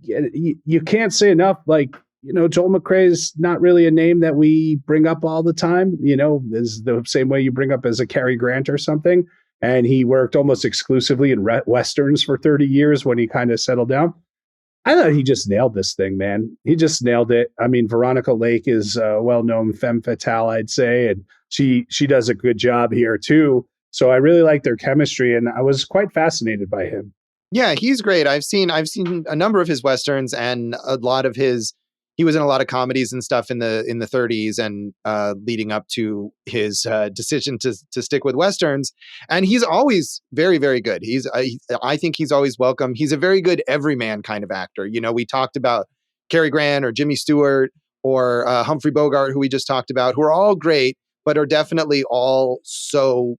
you can't say enough. Like, Joel McCrea is not really a name that we bring up all the time. Is the same way you bring up as a Cary Grant or something. And he worked almost exclusively in westerns for 30 years when he kind of settled down. I thought he just nailed this thing, man. He just nailed it. I mean, Veronica Lake is a well-known femme fatale, I'd say, and she does a good job here too. So I really like their chemistry, and I was quite fascinated by him.
Yeah, he's great. I've seen a number of his westerns, and he was in a lot of comedies and stuff in the 30s and leading up to his decision to stick with westerns. And he's always very, very good. I think he's always welcome. He's a very good everyman kind of actor. We talked about Cary Grant or Jimmy Stewart or Humphrey Bogart, who we just talked about, who are all great, but are definitely all so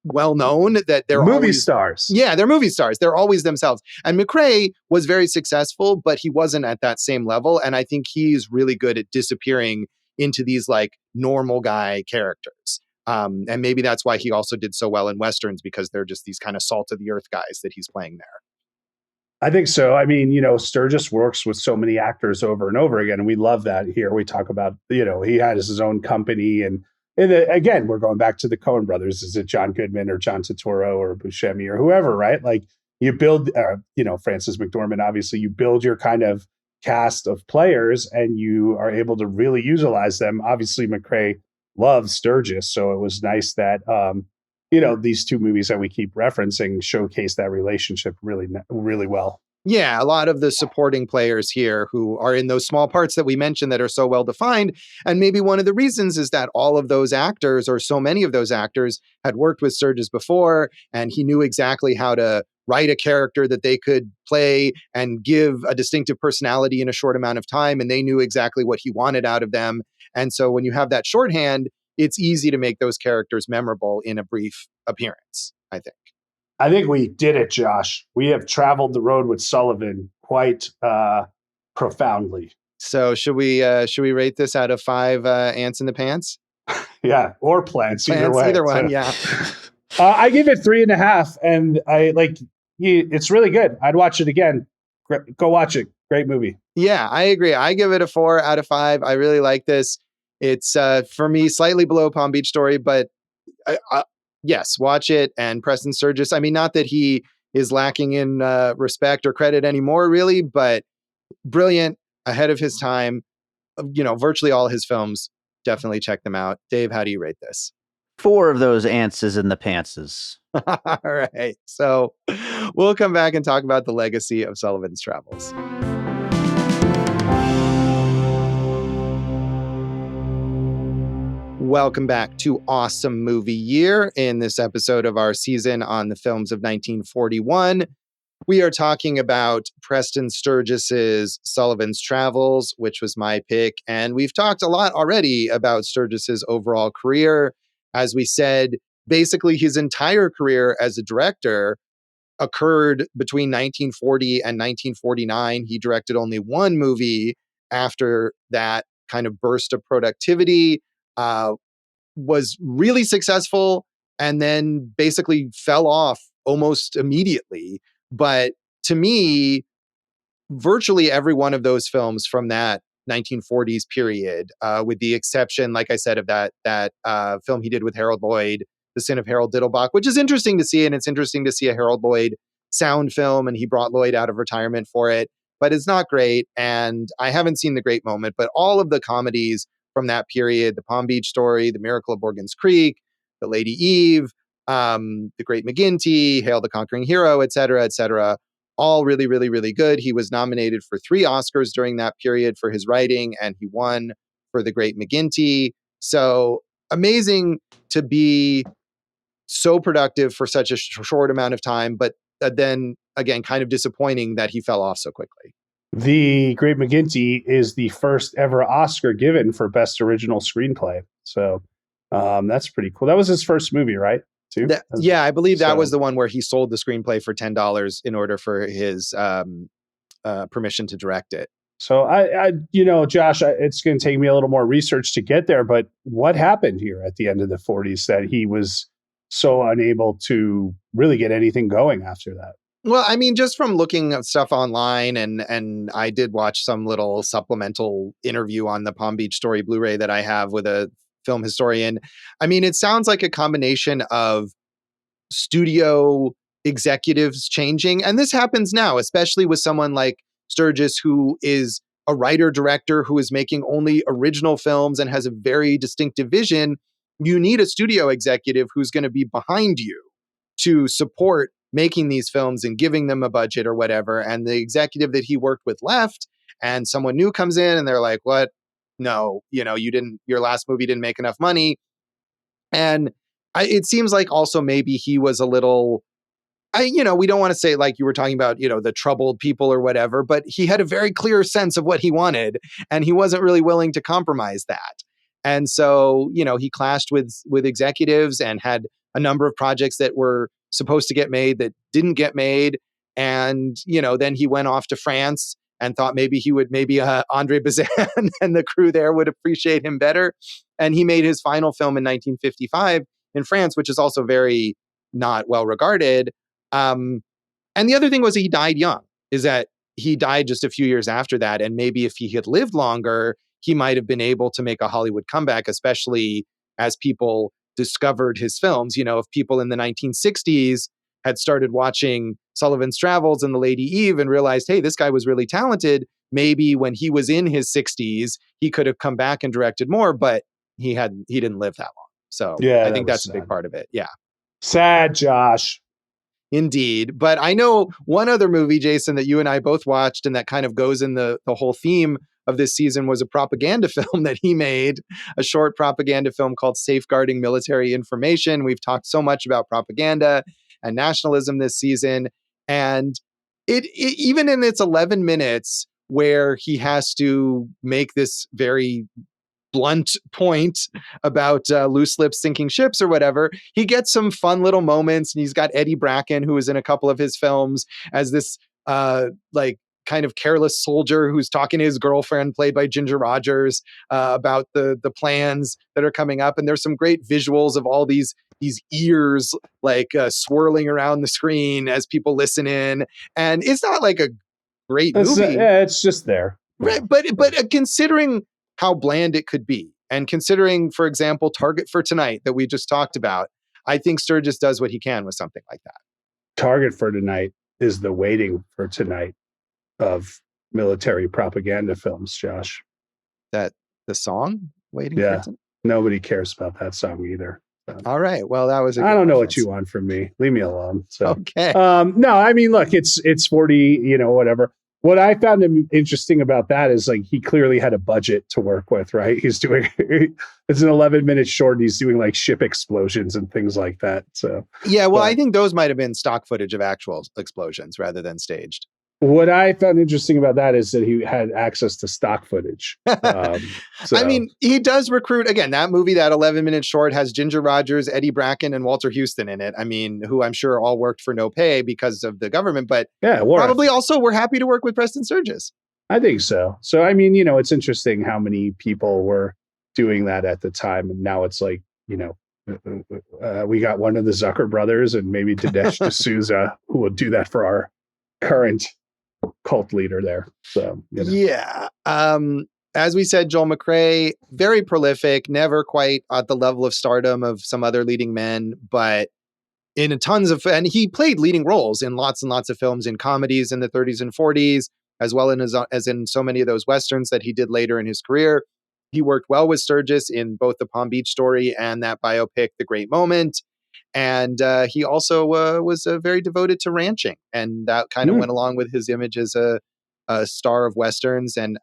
well known that they're
movie stars.
Yeah, they're movie stars. They're always themselves. And McCrea was very successful, but he wasn't at that same level. And I think he's really good at disappearing into these like normal guy characters. And maybe that's why he also did so well in westerns, because they're just these kind of salt of the earth guys that he's playing there.
I think so. I mean, Sturges works with so many actors over and over again, and we love that here. We talk about, he had his own company, and again, we're going back to the Coen brothers. Is it John Goodman or John Turturro or Buscemi or whoever, right? Like you build, Frances McDormand, obviously you build your kind of cast of players and you are able to really utilize them. Obviously McCrea loves Sturges. So it was nice that, these two movies that we keep referencing showcase that relationship really, really well.
Yeah, a lot of the supporting players here who are in those small parts that we mentioned that are so well defined. And maybe one of the reasons is that all of those actors, or so many of those actors, had worked with Sturges before, and he knew exactly how to write a character that they could play and give a distinctive personality in a short amount of time. And they knew exactly what he wanted out of them. And so when you have that shorthand, it's easy to make those characters memorable in a brief appearance, I think.
I think we did it, Josh. We have traveled the road with Sullivan quite profoundly.
So should we rate this out of 5 ants in the pants?
Yeah, or plants, either way.
Either one, yeah.
I give it 3.5, and I like. It's really good. I'd watch it again. Go watch it. Great movie.
Yeah, I agree. I give it a 4 out of 5. I really like this. It's for me slightly below Palm Beach Story, but yes, watch it. And Preston Sturges. I mean, not that he is lacking in respect or credit anymore, really, but brilliant, ahead of his time. Virtually all his films. Definitely check them out. Dave, how do you rate this?
4 of those ants is in the pantses.
All right. So we'll come back and talk about the legacy of Sullivan's travels. Welcome back to Awesome Movie Year. In this episode of our season on the films of 1941, we are talking about Preston Sturges's Sullivan's Travels, which was my pick. And we've talked a lot already about Sturges's overall career. As we said, basically his entire career as a director occurred between 1940 and 1949. He directed only one movie after that kind of burst of productivity, was really successful, and then basically fell off almost immediately. But to me, virtually every one of those films from that 1940s period, with the exception, like I said, of that film he did with Harold Lloyd, The Sin of Harold Diddlebach, which is interesting to see. And it's interesting to see a Harold Lloyd sound film, and he brought Lloyd out of retirement for it. But it's not great. And I haven't seen The Great Moment, but all of the comedies from that period, The Palm Beach Story, The Miracle of Morgan's Creek, The Lady Eve, The Great McGinty, Hail the Conquering Hero, et cetera, all really, really, really good. He was nominated for 3 Oscars during that period for his writing, and he won for The Great McGinty. So amazing to be so productive for such a short amount of time, but then again, kind of disappointing that he fell off so quickly.
The Great McGinty is the first ever Oscar given for Best Original Screenplay. So that's pretty cool. That was his first movie, right? Too?
Yeah, I believe that was the one where he sold the screenplay for $10 in order for his permission to direct it.
So I Josh, it's going to take me a little more research to get there, but what happened here at the end of the 40s that he was so unable to really get anything going after that?
Well, I mean, just from looking at stuff online, and I did watch some little supplemental interview on the Palm Beach Story Blu-ray that I have with a film historian. I mean, it sounds like a combination of studio executives changing. And this happens now, especially with someone like Sturges, who is a writer-director who is making only original films and has a very distinctive vision. You need a studio executive who's going to be behind you to support making these films and giving them a budget or whatever. And the executive that he worked with left, and someone new comes in and they're like, what? No, your last movie didn't make enough money. And it seems like also maybe he was a little, we don't want to say, like you were talking about, the troubled people or whatever, but he had a very clear sense of what he wanted, and he wasn't really willing to compromise that. And so, he clashed with executives and had a number of projects that were supposed to get made that didn't get made. And, then he went off to France and thought maybe Andre Bazin and the crew there would appreciate him better. And he made his final film in 1955 in France, which is also very not well regarded. And the other thing was he died young, is that he died just a few years after that. And maybe if he had lived longer, he might have been able to make a Hollywood comeback, especially as people discovered his films. If people in the 1960s had started watching Sullivan's Travels and The Lady Eve and realized, hey, this guy was really talented, maybe when he was in his 60s, he could have come back and directed more, but he didn't live that long. So yeah, I think that's a big part of it. Yeah.
Sad, Josh.
Indeed. But I know one other movie, Jason, that you and I both watched and that kind of goes in the whole theme of this season was a propaganda film that he made, a short propaganda film called Safeguarding Military Information. We've talked so much about propaganda and nationalism this season. And it even in its 11 minutes where he has to make this very blunt point about loose lips sinking ships or whatever, he gets some fun little moments. And he's got Eddie Bracken, who was in a couple of his films, as this like kind of careless soldier who's talking to his girlfriend, played by Ginger Rogers, about the plans that are coming up. And there's some great visuals of all these ears like swirling around the screen as people listen in. And it's not like a great movie.
It's just there.
Right, but considering how bland it could be, and considering, for example, Target for Tonight that we just talked about, I think Sturges does what he can with something like that.
Target for Tonight is the Waiting for Tonight of military propaganda films, Josh.
That the song Waiting
for
Tonight?
Nobody cares about that song either. So.
All right. Well, that was
I don't know what you want from me. Leave me alone. So
okay.
No, I mean, look, it's 40, whatever. What I found interesting about that is like he clearly had a budget to work with, right? He's doing it's an 11-minute short. And he's doing like ship explosions and things like that. So
yeah, well, I think those might have been stock footage of actual explosions rather than staged.
What I found interesting about that is that he had access to stock footage.
So. I mean, he does recruit, again, that movie, that 11-minute short has Ginger Rogers, Eddie Bracken, and Walter Houston in it. I mean, who I'm sure all worked for no pay because of the government, but probably also were happy to work with Preston Sturges.
I think so. So, I mean, it's interesting how many people were doing that at the time. And now it's like, we got one of the Zucker brothers and maybe Dinesh D'Souza who will do that for our current cult leader there. So
yeah. As we said, Joel McCrea, very prolific, never quite at the level of stardom of some other leading men, but in and he played leading roles in lots and lots of films, in comedies in the 30s and 40s, as well as in so many of those Westerns that he did later in his career. He worked well with Sturges in both The Palm Beach Story and that biopic, The Great Moment. And he also was very devoted to ranching. And that kind of went along with his image as a star of Westerns. And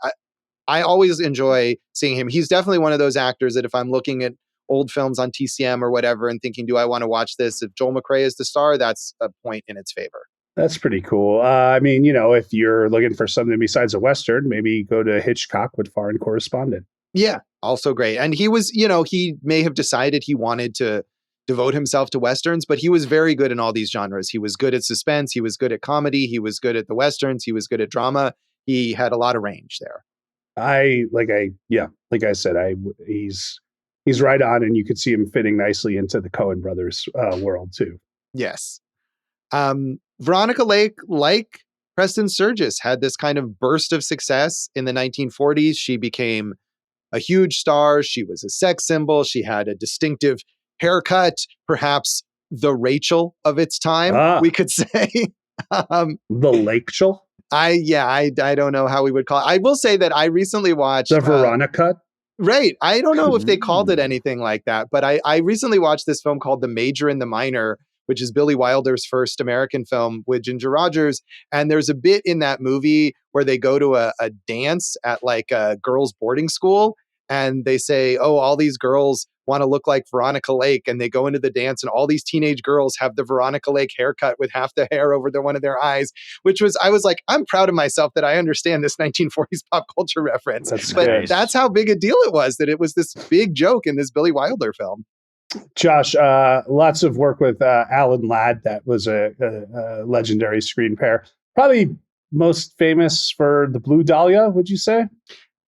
I always enjoy seeing him. He's definitely one of those actors that if I'm looking at old films on TCM or whatever and thinking, do I want to watch this? If Joel McCrea is the star, that's a point in its favor.
That's pretty cool. I mean, if you're looking for something besides a Western, maybe go to Hitchcock with Foreign Correspondent.
Yeah, also great. And he was, he may have decided he wanted to devote himself to Westerns, but he was very good in all these genres. He was good at suspense. He was good at comedy. He was good at the Westerns. He was good at drama. He had a lot of range there. Like
I said, he's right on, and you could see him fitting nicely into the Coen brothers world too.
Yes. Veronica Lake, like Preston Sturges, had this kind of burst of success in the 1940s. She became a huge star. She was a sex symbol. She had a distinctive haircut, perhaps the Rachel of its time, we could say.
The Lakechel?
I don't know how we would call it. I will say that I recently watched
the Veronica.
Right. I don't know if they called it anything like that, but I recently watched this film called The Major and the Minor, which is Billy Wilder's first American film with Ginger Rogers. And there's a bit in that movie where they go to a dance at like a girls' boarding school. And they say, oh, all these girls want to look like Veronica Lake. And they go into the dance and all these teenage girls have the Veronica Lake haircut with half the hair over one of their eyes, I was like, I'm proud of myself that I understand this 1940s pop culture reference. That's how big a deal it was, that it was this big joke in this Billy Wilder film.
Josh, lots of work with Alan Ladd. That was a legendary screen pair. Probably most famous for The Blue Dahlia, would you say?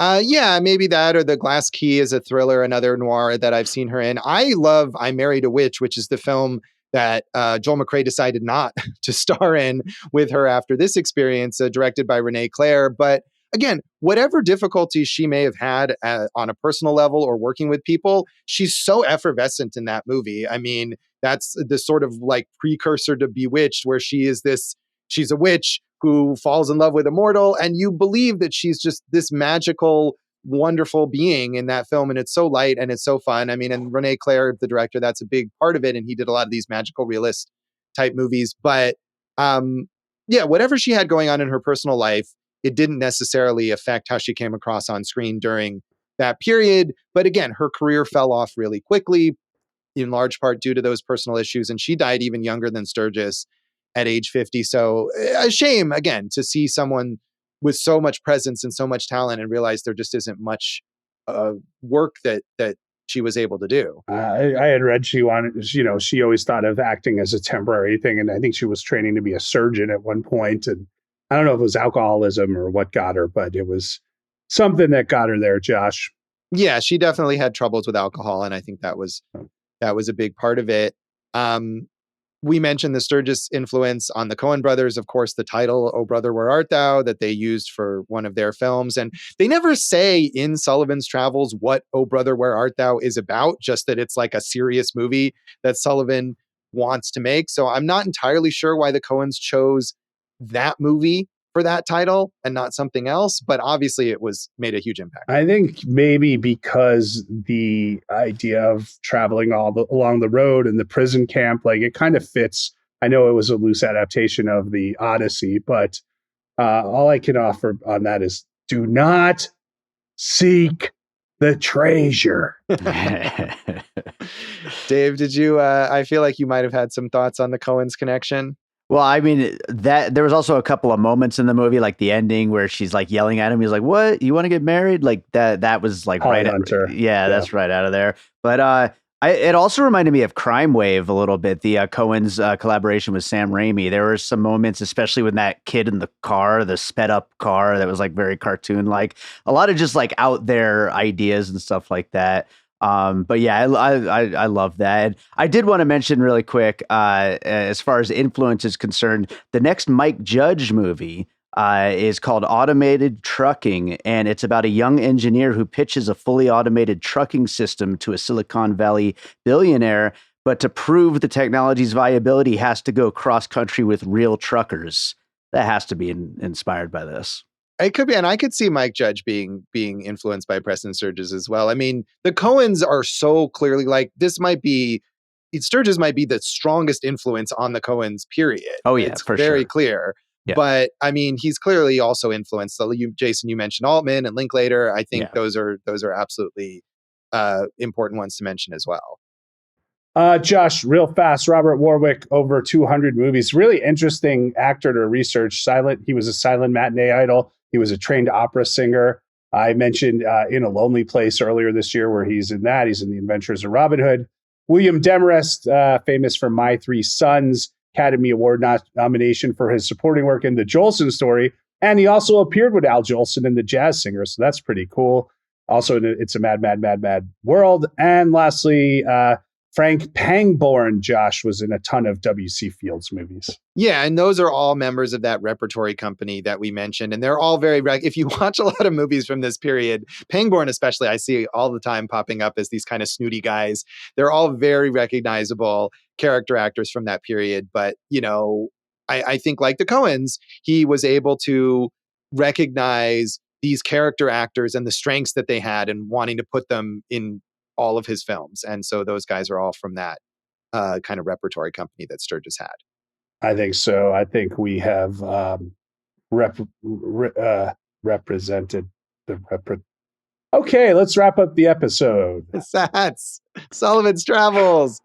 Yeah, maybe that, or The Glass Key is a thriller, another noir that I've seen her in. I love I Married a Witch, which is the film that Joel McCrea decided not to star in with her after this experience, directed by Renee Claire. But again, whatever difficulties she may have had on a personal level or working with people, she's so effervescent in that movie. I mean, that's the sort of like precursor to Bewitched, where she's a witch who falls in love with a mortal, and you believe that she's just this magical, wonderful being in that film. And it's so light and it's so fun. I mean, and Renee Claire, the director, that's a big part of it. And he did a lot of these magical realist type movies. But yeah, whatever she had going on in her personal life, it didn't necessarily affect how she came across on screen during that period. But again, her career fell off really quickly, in large part due to those personal issues. And she died even younger than Sturgis at age 50. So a shame, again, to see someone with so much presence and so much talent and realize there just isn't much work that she was able to do.
I had read she wanted, she always thought of acting as a temporary thing. And I think she was training to be a surgeon at one point. And I don't know if it was alcoholism or what got her, but it was something that got her there, Josh.
Yeah, she definitely had troubles with alcohol. And I think that was a big part of it. We mentioned the Sturgis influence on the Coen brothers, of course, the title, "Oh Brother, Where Art Thou," that they used for one of their films. And they never say in Sullivan's Travels what "Oh Brother, Where Art Thou" is about, just that it's like a serious movie that Sullivan wants to make. So I'm not entirely sure why the Coens chose that movie for that title and not something else, but obviously it made a huge impact.
I think maybe because the idea of traveling along the road and the prison camp, like it kind of fits. I know it was a loose adaptation of the Odyssey, but all I can offer on that is do not seek the treasure.
Dave, did you, I feel like you might have had some thoughts on the Coens connection.
Well, I mean, that there was also a couple of moments in the movie, like the ending where she's like yelling at him. He's like, "What? You want to get married?" Like that was like
Right Hunter.
Yeah, that's right out of there. But it also reminded me of Crime Wave a little bit. The Coen's collaboration with Sam Raimi. There were some moments, especially when that kid in the car, the sped up car, that was like very cartoon like. A lot of just like out there ideas and stuff like that. But yeah, I love that. I did want to mention really quick, as far as influence is concerned, the next Mike Judge movie is called Automated Trucking, and it's about a young engineer who pitches a fully automated trucking system to a Silicon Valley billionaire. But to prove the technology's viability, has to go cross country with real truckers. That has to be inspired by this.
It could be, and I could see Mike Judge being influenced by Preston Sturges as well. I mean, the Coens are so clearly like Sturges might be the strongest influence on the Coens, period.
Oh yeah,
it's
for
very
sure.
clear.
Yeah.
But I mean, he's clearly also influenced. So Jason, you mentioned Altman and Linklater. I think those are absolutely important ones to mention as well.
Josh, real fast, Robert Warwick, over 200 movies. Really interesting actor to research. He was a silent matinee idol. He was a trained opera singer. I mentioned In a Lonely Place earlier this year, where he's in that. He's in The Adventures of Robin Hood. William Demarest, famous for My Three Sons, Academy Award nomination for his supporting work in The Jolson Story. And he also appeared with Al Jolson in The Jazz Singer, so that's pretty cool. Also, It's a Mad, Mad, Mad, Mad World. And lastly, Frank Pangborn, Josh, was in a ton of W.C. Fields movies.
Yeah, and those are all members of that repertory company that we mentioned. And they're all if you watch a lot of movies from this period, Pangborn especially, I see all the time popping up as these kind of snooty guys. They're all very recognizable character actors from that period. But, I think like the Coens, he was able to recognize these character actors and the strengths that they had and wanting to put them in all of his films. And so those guys are all from that kind of repertory company that Sturges had.
I think so. I think we have represented the Okay, let's wrap up the episode.
That's Sullivan's Travels.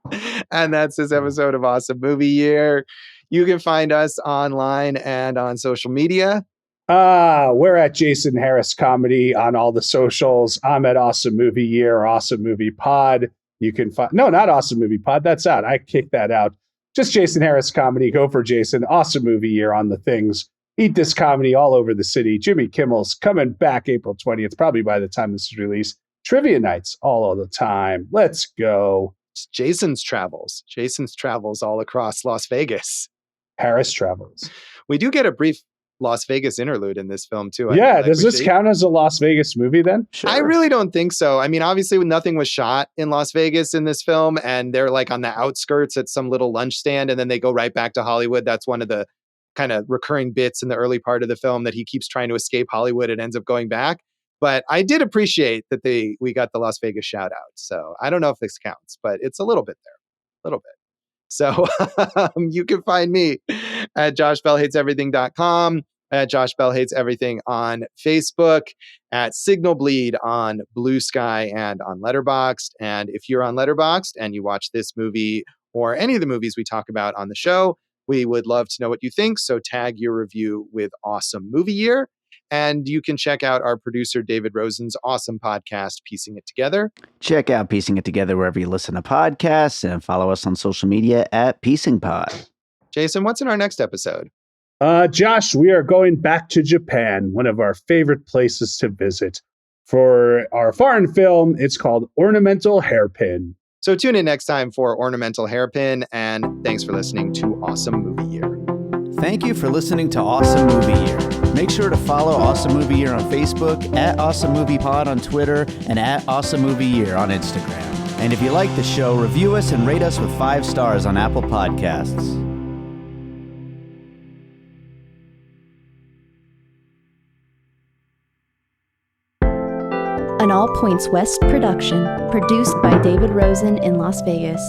And that's this episode of Awesome Movie Year. You can find us online and on social media.
We're at Jason Harris Comedy on all the socials. I'm at Awesome Movie Year or Awesome Movie Pod. You can find not Awesome Movie Pod. That's out. I kicked that out. Just Jason Harris Comedy. Go for Jason. Awesome Movie Year on the things. Eat This Comedy all over the city. Jimmy Kimmel's coming back April 20th, probably by the time this is released. Trivia nights all of the time. Let's go.
It's Jason's Travels. Jason's Travels all across Las Vegas.
Harris Travels.
We do get a brief Las Vegas interlude in this film too.
Does this count as a Las Vegas movie then?
Sure. I really don't think so. I mean, obviously nothing was shot in Las Vegas in this film, and they're like on the outskirts at some little lunch stand, and then they go right back to Hollywood. That's one of the kind of recurring bits in the early part of the film, that he keeps trying to escape Hollywood and ends up going back. But I did appreciate that we got the Las Vegas shout out. So I don't know if this counts, but it's a little bit there. A little bit. So you can find me at joshbellhateseverything.com, at Josh Bell Hates Everything on Facebook, at Signal Bleed on Blue Sky and on Letterboxd. And if you're on Letterboxd and you watch this movie or any of the movies we talk about on the show, we would love to know what you think. So tag your review with Awesome Movie Year. And you can check out our producer, David Rosen's awesome podcast, Piecing It Together.
Check out Piecing It Together wherever you listen to podcasts and follow us on social media at Piecing Pod.
Jason, what's in our next episode?
Josh, we are going back to Japan, one of our favorite places to visit. For our foreign film, it's called Ornamental Hairpin.
So tune in next time for Ornamental Hairpin, and thanks for listening to Awesome Movie Year.
Thank you for listening to Awesome Movie Year. Make sure to follow Awesome Movie Year on Facebook, at Awesome Movie Pod on Twitter, and at Awesome Movie Year on Instagram. And if you like the show, review us and rate us with 5 stars on Apple Podcasts.
An All Points West production, produced by David Rosen in Las Vegas.